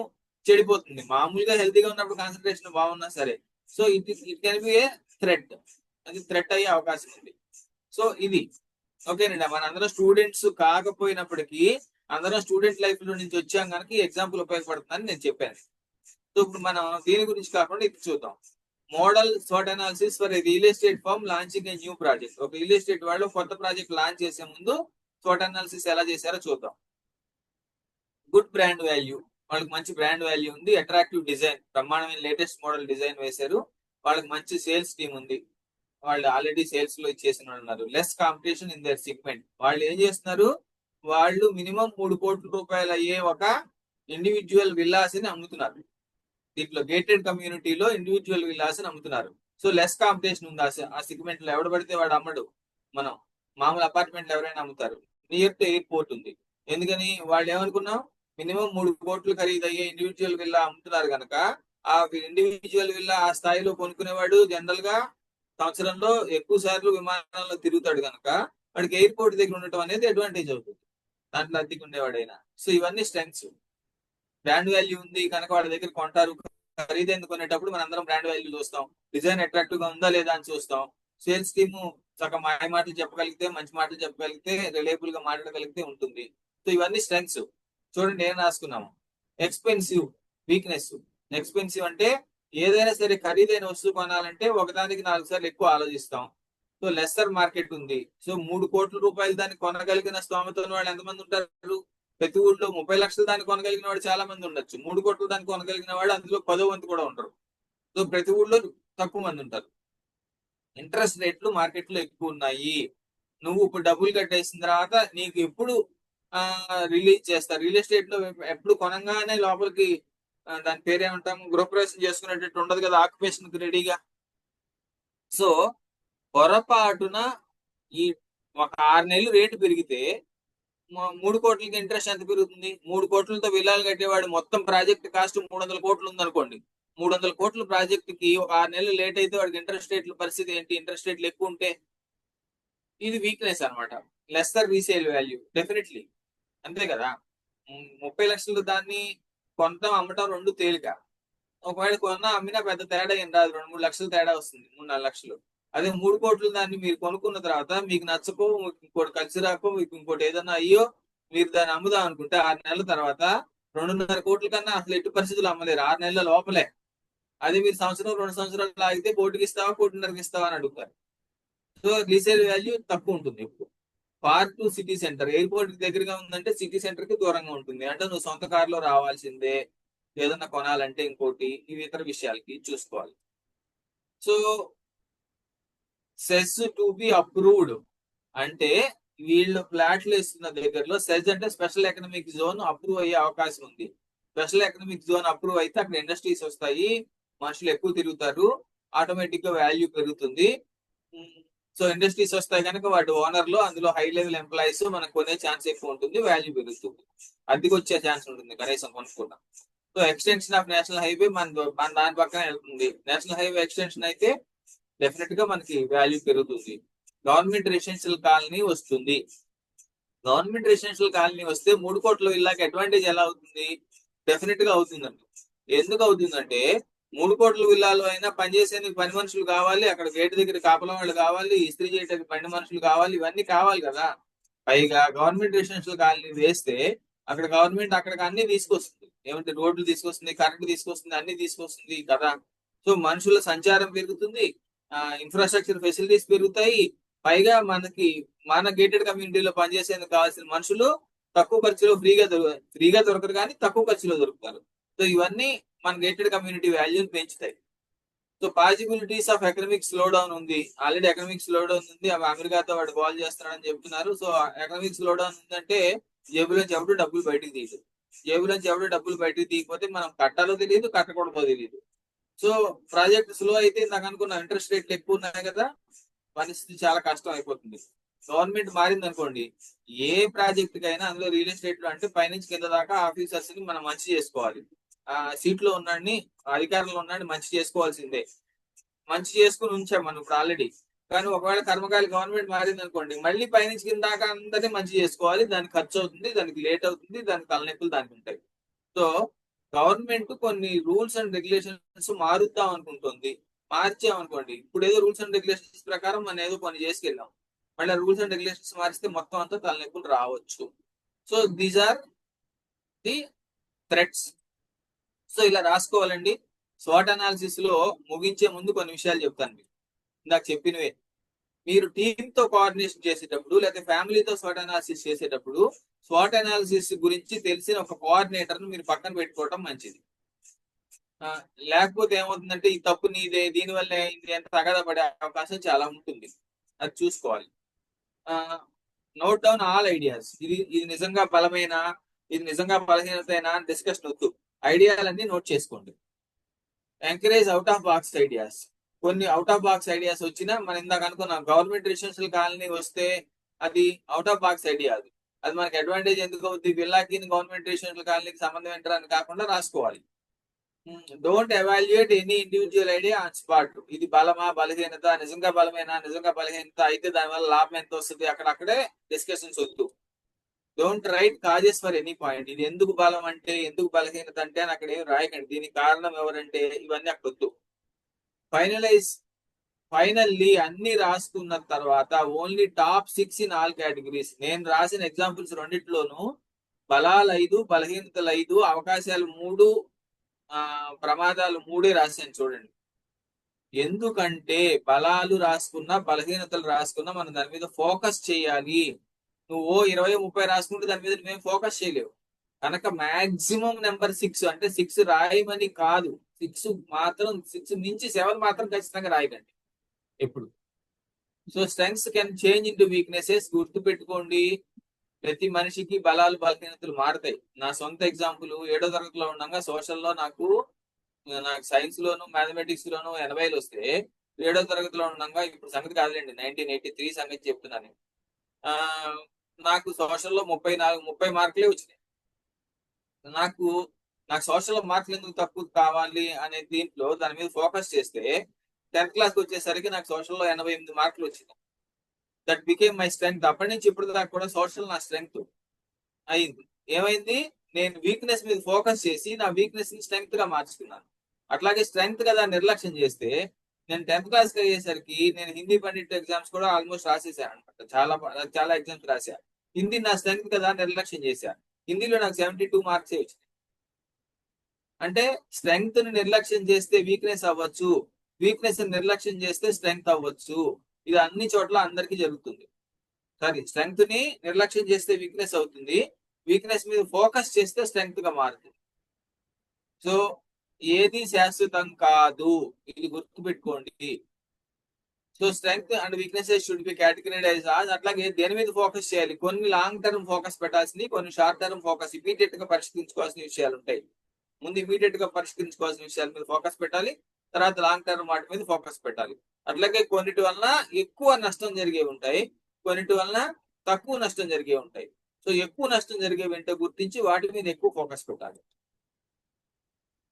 Speaker 4: చెడిపోతుంది. మామూలుగా హెల్తీగా ఉన్నప్పుడు కాన్సన్ట్రేషన్ బాగున్నా సరే. So it can be A threat, అది థ్రెట్ అయ్యే అవకాశం ఉంది. సో ఇది ఓకేనండి. మనందరం స్టూడెంట్స్ కాకపోయినప్పటికీ అందరం స్టూడెంట్ లైఫ్ లో నుంచి వచ్చాం కనుక ఈ ఎగ్జాంపుల్ ఉపయోగపడుతుందని నేను చెప్పాను. సో ఇప్పుడు మనం దీని గురించి కాకుండా ఇది చూద్దాం. Model SWOT analysis for a real estate firm launching a new project. ఒక రియల్ ఎస్టేట్ వాళ్ళు కొత్త ప్రాజెక్ట్ లాంచ్ చేసే ముందు SWOT అనాలిసిస్ ఎలా చేశారో చూద్దాం. గుడ్ బ్రాండ్ వాల్యూ, వాళ్ళకి మంచి బ్రాండ్ వాల్యూ ఉంది. అట్రాక్టివ్ డిజైన్, బ్రహ్మాండమైన లేటెస్ట్ మోడల్ డిజైన్ వేశారు. వాళ్ళకి మంచి సేల్స్ టీమ్ ఉంది, వాళ్ళు ఆల్రెడీ సేల్స్ లో ఇచ్చేసిన ఉన్నారు. Less competition in their segment. వాళ్ళు ఏం చేస్తున్నారు, వాళ్ళు మినిమం 3 కోట్ల రూపాయలు అయ్యే ఒక ఇండివిజువల్ విల్లాస్ ని అమ్ముతున్నారు. దీంట్లో గేటెడ్ కమ్యూనిటీలో ఇండివిజువల్ విల్లాస్ ని అమ్ముతున్నారు. సో లెస్ కాంపిటీషన్ ఉంది ఆ సెగ్మెంట్ లో. ఎవడు పడితే వాడు అమ్మడు. మనం మామూలు అపార్ట్మెంట్లు ఎవరైనా అమ్ముతారు. నియర్ టు ఎయిర్పోర్ట్ ఉంది. ఎందుకని వాళ్ళు ఏమనుకున్నాం, మినిమం 3 కోట్లు ఖరీదయ్యే ఇండివిజువల్ విల్లా అమ్ముతున్నారు కనుక ఆ ఇండివిజువల్ విల్లా ఆ స్థాయిలో కొనుక్కునేవాడు జనరల్ గా సంవత్సరంలో ఎక్కువ సార్లు విమానాల్లో తిరుగుతాడు కనుక వాడికి ఎయిర్పోర్ట్ దగ్గర ఉండటం అనేది అడ్వాంటేజ్ అవుతుంది, దాంట్లో అద్దెకు ఉండేవాడైనా. సో ఇవన్నీ స్ట్రెంగ్స్. బ్రాండ్ వాల్యూ ఉంది కనుక వాళ్ళ దగ్గర కొంటారు. ఖరీదైంది కొనేటప్పుడు మనం అందరం బ్రాండ్ వాల్యూ చూస్తాం, డిజైన్ అట్రాక్టివ్ గా ఉందా లేదా అని చూస్తాం. సేల్స్ టీమ్ చక్కగా మాయ మాటలు చెప్పగలిగితే, మంచి మాటలు చెప్పగలిగితే, రిలయబుల్ గా మాట్లాడగలిగితే ఉంటుంది. సో ఇవన్నీ స్ట్రెంగ్స్. చూడండి ఏం రాసుకున్నాము. Expensive, weakness. ఎక్స్పెన్సివ్ అంటే ఏదైనా సరే ఖరీదైన వస్తువు కొనాలంటే ఒకదానికి 4 సార్లు ఎక్కువ ఆలోచిస్తాం. సో లెస్సర్ మార్కెట్ ఉంది. సో 3 కోట్ల రూపాయలు దాన్ని కొనగలిగిన స్తోమత ఉన్న వాళ్ళు ఎంతమంది ఉంటారు? ప్రతి ఊళ్ళో 30 లక్షలు దాన్ని కొనగలిగిన వాడు చాలా మంది ఉండొచ్చు. 3 కోట్లు దాన్ని కొనగలిగిన వాడు అందులో 10వ వంతు కూడా ఉంటారు. సో ప్రతి ఊళ్ళో తక్కువ మంది ఉంటారు. ఇంట్రెస్ట్ రేట్లు మార్కెట్ లో ఎక్కువ ఉన్నాయి. నువ్వు ఇప్పుడు డబ్బులు కట్టేసిన తర్వాత నీకు ఎప్పుడు రిలీజ్ చేస్తారు. రియల్ ఎస్టేట్ లో ఎప్పుడు కొనంగానే లోపలికి దాని పేరేమంటాము, గృహప్రవేశం చేసుకునేటట్టు ఉండదు కదా ఆక్యుపేషన్ కి రెడీగా. సో పొరపాటున ఈ ఒక 6 నెలలు రేటు పెరిగితే 3 కోట్లకి ఇంట్రెస్ట్ ఎంత పెరుగుతుంది? 3 కోట్లతో విల్లాలు కట్టేవాడు మొత్తం ప్రాజెక్ట్ కాస్ట్ 300 కోట్లు ఉందనుకోండి. 300 కోట్ల ప్రాజెక్ట్ కి ఒక 6 నెలలు లేట్ అయితే వాడికి ఇంట్రెస్ట్ రేట్ల పరిస్థితి ఏంటి? ఇంట్రెస్ట్ రేట్లు ఎక్కువ ఉంటే ఇది వీక్నెస్ అనమాట. లెస్సర్ రీసేల్ వాల్యూ, డెఫినెట్లీ అంతే కదా. 30 లక్షలు దాన్ని కొనటం అమ్మటం రెండు తేలిక. ఒకవేళ కొన్నా అమ్మినా పెద్ద తేడా ఏం రాదు, 2-3 లక్షలు తేడా వస్తుంది, 3-4 లక్షలు. అదే 3 కోట్లు దాన్ని మీరు కొనుక్కున్న తర్వాత మీకు నచ్చకో, మీకు ఇంకోటి కలిసి రాకో, మీకు ఇంకోటి ఏదన్నా అయ్యో మీరు దాన్ని అమ్ముదాం అనుకుంటే 6 నెలల తర్వాత 2.5 కోట్ల కన్నా అసలు ఎట్టి పరిస్థితులు అమ్మలేరు 6 నెలల లోపలే. అది మీరు సంవత్సరం 2 సంవత్సరాలు ఆగితే 1 కోటికి ఇస్తావా 1.5 ఇస్తావా అని అడుగుతారు. సో రీసేల్ వాల్యూ తక్కువ ఉంటుంది ఇప్పుడు. Far to city centre, airport దగ్గరగా ఉందంటే సిటీ సెంటర్ కి దూరంగా ఉంటుంది, అంటే నువ్వు సొంత కారులో రావాల్సిందే, ఏదన్నా కొనాలంటే ఇంకోటి, ఇవి ఇతర విషయాలకి చూసుకోవాలి. సో సెస్ టు బి అప్రూవ్డ్ అంటే వీళ్ళు ఫ్లాట్లు ఇస్తున్న దగ్గరలో సెజ్ అంటే స్పెషల్ ఎకనామిక్ జోన్ అప్రూవ్ అయ్యే అవకాశం ఉంది. స్పెషల్ ఎకనామిక్ జోన్ అప్రూవ్ అయితే అక్కడ ఇండస్ట్రీస్ వస్తాయి, మనుషులు ఎక్కువ తిరుగుతారు, ఆటోమేటిక్ గా వాల్యూ పెరుగుతుంది. సో ఇండస్ట్రీస్ వస్తాయి కనుక వాటి ఓనర్లు అందులో హై లెవెల్ ఎంప్లాయీస్ మనకు కొనే ఛాన్స్ ఎక్కువ ఉంటుంది, వాల్యూ పెరుగుతుంది, అద్దెకి వచ్చే ఛాన్స్ ఉంటుంది కనీసం కొనుక్కున్నాం. So extension of national highway మన దాని పక్కన వెళ్తుంది. నేషనల్ హైవే ఎక్స్టెన్షన్ అయితే డెఫినెట్ గా మనకి వాల్యూ పెరుగుతుంది. గవర్నమెంట్ రెసిడెన్షియల్ కాలనీ వస్తుంది. గవర్నమెంట్ రెసిడెన్షియల్ కాలనీ వస్తే 3 కోట్ల ఇళ్ళకి అడ్వాంటేజ్ ఎలా అవుతుంది? డెఫినెట్ గా అవుతుందండి. ఎందుకు అవుతుందంటే 3 కోట్ల విల్లాలో అయినా పనిచేసేందుకు పని మనుషులు కావాలి, అక్కడ గేట్ దగ్గర కాపలా వాళ్ళు కావాలి, ఇస్త్రీ చేయడానికి పని మనుషులు కావాలి, ఇవన్నీ కావాలి కదా. పైగా గవర్నమెంట్ రెసిడెన్షియల్ కాలనీ వేస్తే అక్కడ గవర్నమెంట్ అక్కడికి అన్ని తీసుకొస్తుంది, ఏమంటే రోడ్లు తీసుకొస్తుంది, కరెంట్ తీసుకొస్తుంది, అన్ని తీసుకొస్తుంది కదా. సో మనుషుల సంచారం పెరుగుతుంది, ఇన్ఫ్రాస్ట్రక్చర్ ఫెసిలిటీస్ పెరుగుతాయి. పైగా మన గేటెడ్ కమ్యూనిటీలో పనిచేసేందుకు కావాల్సిన మనుషులు తక్కువ ఖర్చులో ఫ్రీగా దొరకరు కానీ తక్కువ ఖర్చులో దొరుకుతారు. సో ఇవన్నీ మన గేటెడ్ కమ్యూనిటీ వాల్యూని పెంచుతాయి. So possibilities of economic slow down ఉంది, ఆల్రెడీ ఎకనామిక్ స్లో డౌన్ ఉంది, అవి అమెరికాతో వాడు కాల్ చేస్తున్నాడని చెప్తున్నారు. సో ఎకనామిక్ స్లో డౌన్ ఉందంటే జేబులోంచి ఎవరు డబ్బులు బయటకు తీయదు, జేబులోంచి ఎవరు డబ్బులు బయటకు తీయకపోతే మనం కట్టాలో తెలియదు, కట్టకూడదో తెలియదు. సో ప్రాజెక్ట్ స్లో అయితే నాకు అనుకున్న ఇంట్రెస్ట్ రేట్లు ఎక్కువ ఉన్నాయి కదా, పరిస్థితి చాలా కష్టం అయిపోతుంది. గవర్నమెంట్ మారింది అనుకోండి, ఏ ప్రాజెక్ట్ కైనా అందులో రియల్ ఎస్టేట్ లో అంటే పైనుంచి కింద దాకా ఆఫీసర్స్ ని మనం మంచి చేసుకోవాలి. సీట్ లో ఉన్నాడిని, అధికారంలో ఉన్నాడిని మంచి చేసుకోవాల్సిందే, మంచి చేసుకుని ఉంచాం మనం ఇప్పుడు ఆల్రెడీ. కానీ ఒకవేళ కర్మకాయలు గవర్నమెంట్ మారింది అనుకోండి, మళ్ళీ పైనుంచి కింద దాకా అందరినీ మంచి చేసుకోవాలి, దానికి ఖర్చు అవుతుంది, దానికి లేట్ అవుతుంది, దానికి తలనొప్పులు దానికి ఉంటాయి. సో గవర్నమెంట్ కొన్ని రూల్స్ అండ్ రెగ్యులేషన్స్ మారుద్దాం అనుకుంటుంది, మార్చామనుకోండి, ఇప్పుడు ఏదో రూల్స్ అండ్ రెగ్యులేషన్స్ ప్రకారం మనం ఏదో పని చేసుకెళ్ళాం, మళ్ళీ రూల్స్ అండ్ రెగ్యులేషన్స్ మారిస్తే మొత్తం అంతా తలనొప్పులు రావచ్చు. So these are the threats. So ఇలా రాసుకోవాలండి. స్వాట్ అనాలిసిస్ లో ముగించే ముందు కొన్ని విషయాలు చెప్తాను మీకు, ఇందాక చెప్పినవే. మీరు టీమ్ తో కోఆర్డినేషన్ చేసేటప్పుడు లేకపోతే ఫ్యామిలీతో స్వాట్ అనాలిసిస్ చేసేటప్పుడు స్వాట్ అనాలిసిస్ గురించి తెలిసిన ఒక కోఆర్డినేటర్ ను మీరు పక్కన పెట్టుకోవడం మంచిది. లేకపోతే ఏమవుతుందంటే ఈ తప్పు నీదే, దీనివల్ల ఇది ఎంత తగదా పడే అవకాశం చాలా ఉంటుంది, అది చూసుకోవాలి. Note down all ideas. ఇది నిజంగా బలమైనా, ఇది నిజంగా బలహీనతైనా డిస్కషన్ వద్దు, ఐడియాలన్నీ నోట్ చేసుకోండి. Encourage out of box ideas. కొన్ని అవుట్ ఆఫ్ బాక్స్ ఐడియాస్ వచ్చినా మనం ఇందాక అనుకున్నాం, గవర్నమెంట్ రెసిడెన్షియల్ కాలనీ వస్తే అది అవుట్ ఆఫ్ బాక్స్ ఐడియా, అది మనకి అడ్వాంటేజ్ ఎందుకు అవుతుంది, విల్లాకి గవర్నమెంట్ రెసిడెన్షియల్ కాలనీకి సంబంధం ఏంటని కాకుండా రాసుకోవాలి. Don't evaluate any individual idea on spot. ఇది బలమా బలహీనత, నిజంగా బలమైన నిజంగా బలహీనత అయితే దానివల్ల లాభం ఎంత వస్తుంది, అక్కడే డిస్కషన్స్ వద్దు. Don't write causes for any point. ఇది ఎందుకు బలం అంటే, ఎందుకు బలహీనత అంటే అని అక్కడ ఏం రాయకండి, దీనికి కారణం ఎవరంటే ఇవన్నీ అక్కడ వద్దు. ఫైనల్లీ అన్ని రాసుకున్న తర్వాత only top 6 in all categories. నేను రాసిన ఎగ్జాంపుల్స్ రెండిట్లోనూ బలాలు 5, బలహీనతలు 5, అవకాశాలు 3, ప్రమాదాలు 3 రాశాను చూడండి. ఎందుకంటే బలాలు రాసుకున్నా బలహీనతలు రాసుకున్నా మనం దాని మీద ఫోకస్ చేయాలి. నువ్వు 20-30 రాసుకుంటే దాని మీద నువ్వేం ఫోకస్ చేయలేవు కనుక మాక్సిమం నెంబర్ 6 అంటే 6 రాయమని కాదు, 6 మాత్రం 6 నుంచి 7 మాత్రం ఖచ్చితంగా రాయకండి ఎప్పుడు. So strengths can change into weaknesses. గుర్తు పెట్టుకోండి, ప్రతి మనిషికి బలాలు బలహీనతలు మారుతాయి. నా సొంత ఎగ్జాంపుల్, 7వ తరగతిలో ఉండగా సోషల్లో నాకు సైన్స్ లోను మ్యాథమెటిక్స్ లోను 80లు వస్తే, 7వ తరగతిలో ఉండగా, ఇప్పుడు సంగతి కాదులేండి 1983 సంగతి చెప్తున్నాను, నాకు సోషల్లో 30 మార్కులే వచ్చినాయి. నాకు సోషల్లో మార్కులు ఎందుకు తక్కువ కావాలి అనే దీంట్లో దాని మీద ఫోకస్ చేస్తే 10th క్లాస్కి వచ్చేసరికి నాకు సోషల్లో 88 మార్కులు వచ్చినాయి. That became my strength. అప్పటి నుంచి ఇప్పుడు దాకా కూడా సోషల్ నా స్ట్రెంగ్త్ అయింది. ఏమైంది, నేను వీక్నెస్ మీద ఫోకస్ చేసి నా వీక్నెస్ ని స్ట్రెంగ్త్ గా మార్చుకున్నాను. అట్లాగే స్ట్రెంగ్త్ గా దాన్ని నిర్లక్ష్యం చేస్తే నేను 10th క్లాస్ కి అయ్యేసరికి నేను హిందీ పండిట్ ఎగ్జామ్స్ కూడా ఆల్మోస్ట్ రాసేసాను అనమాట. చాలా ఎగ్జామ్స్ రాశా. హిందీ నా స్ట్రెంగ్త్ కదా నిర్లక్ష్యం చేశాను. హిందీలో నాకు 72 మార్క్స్ వచ్చినాయి. అంటే స్ట్రెంగ్త్ ని నిర్లక్ష్యం చేస్తే వీక్నెస్ అవ్వచ్చు, వీక్నెస్ ని నిర్లక్ష్యం చేస్తే స్ట్రెంగ్త్ అవ్వచ్చు. ఇది అన్ని చోట్ల అందరికీ జరుగుతుంది. సారీ, స్ట్రెంగ్త్ ని నిర్లక్ష్యం చేస్తే వీక్నెస్ అవుతుంది, వీక్నెస్ మీద ఫోకస్ చేస్తే స్ట్రెంగ్త్ గా మారుతుంది. సో ఏది శాశ్వతం కాదు, ఇది గుర్తుపెట్టుకోండి. So strength and weaknesses should be categorise as. అట్లాగే దేని మీద ఫోకస్ చేయాలి, కొన్ని లాంగ్ టర్మ్ ఫోకస్ పెట్టాల్సింది, కొన్ని షార్ట్ టర్మ్ ఫోకస్ ఇమీడియట్ గా పరిష్కరించుకోవాల్సిన విషయాలు ఉంటాయి. ముందు ఇమీడియట్ గా పరిష్కరించుకోవాల్సిన విషయాల మీద ఫోకస్ పెట్టాలి, తర్వాత లాంగ్ టర్మ్ వాటి మీద ఫోకస్ పెట్టాలి. అట్లాగే కొన్నిటి వలన ఎక్కువ నష్టం జరిగేవి ఉంటాయి, కొన్నిటి వలన తక్కువ నష్టం జరిగేవి ఉంటాయి. సో ఎక్కువ నష్టం జరిగేవి అంటే గుర్తించి వాటి మీద ఎక్కువ ఫోకస్ పెట్టాలి.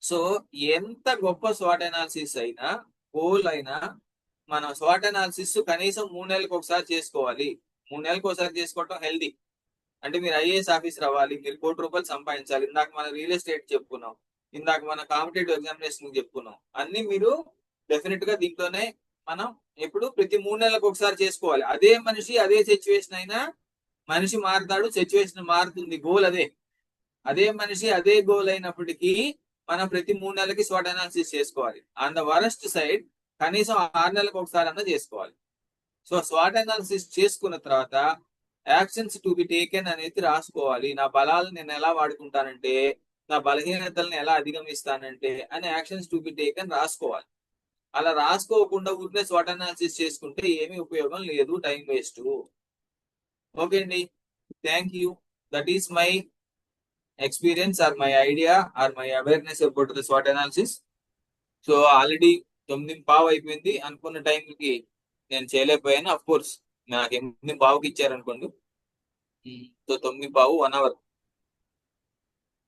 Speaker 4: సో ఎంత గొప్ప స్వాట్ అనాలిసిస్ అయినా, గోల్ అయినా, మనం స్వాట్ అనాలిసిస్ కనీసం 3 నెలలకు ఒకసారి చేసుకోవాలి. 3 నెలలకు ఒకసారి చేసుకోవటం హెల్దీ. అంటే మీరు ఐఏఎస్ ఆఫీసర్ అవ్వాలి, మీరు ₹1,00,00,000 సంపాదించాలి. ఇందాక మన రియల్ ఎస్టేట్ చెప్పుకున్నాం, ఇందాక మన కాంపిటేటివ్ ఎగ్జామినేషన్ చెప్పుకున్నాం. అన్ని మీరు డెఫినెట్ గా దీంట్లోనే మనం ఎప్పుడు ప్రతి 3 నెలలకు ఒకసారి చేసుకోవాలి. అదే మనిషి అదే సిచ్యువేషన్ అయినా మనిషి మారుతాడు, సిచ్యువేషన్ మారుతుంది, గోల్ అదే. అదే మనిషి అదే గోల్ అయినప్పటికీ మనం ప్రతి 3 నెలలకి స్వాట్ అనాలిసిస్ చేసుకోవాలి. ఆన్ ద వరస్ట్ సైడ్ కనీసం 6 నెలలకు ఒకసారి అన్నా చేసుకోవాలి. సో స్వాట్ అనాలిసిస్ చేసుకున్న తర్వాత యాక్షన్స్ టు బి టేకెన్ అనేది రాసుకోవాలి. నా బలాలను నేను ఎలా వాడుకుంటానంటే, నా బలహీనతలను ఎలా అధిగమిస్తానంటే అని యాక్షన్స్ టు బి టేకెన్ రాసుకోవాలి. అలా రాసుకోకుండా ఊరికే స్వాట్ అనాలిసిస్ చేసుకుంటే ఏమీ ఉపయోగం లేదు, టైం వేస్ట్. ఓకే అండి, thank you. That is my experience or my idea or my awareness about the స్వాట్ అనాలిసిస్. సో ఆల్రెడీ 9:15 అయిపోయింది. అనుకున్న టైంకి నేను చేయలేకపోయాను. అఫ్ కోర్స్ నాకు 8:15కి ఇచ్చారనుకోండి, సో 9:15 1 అవర్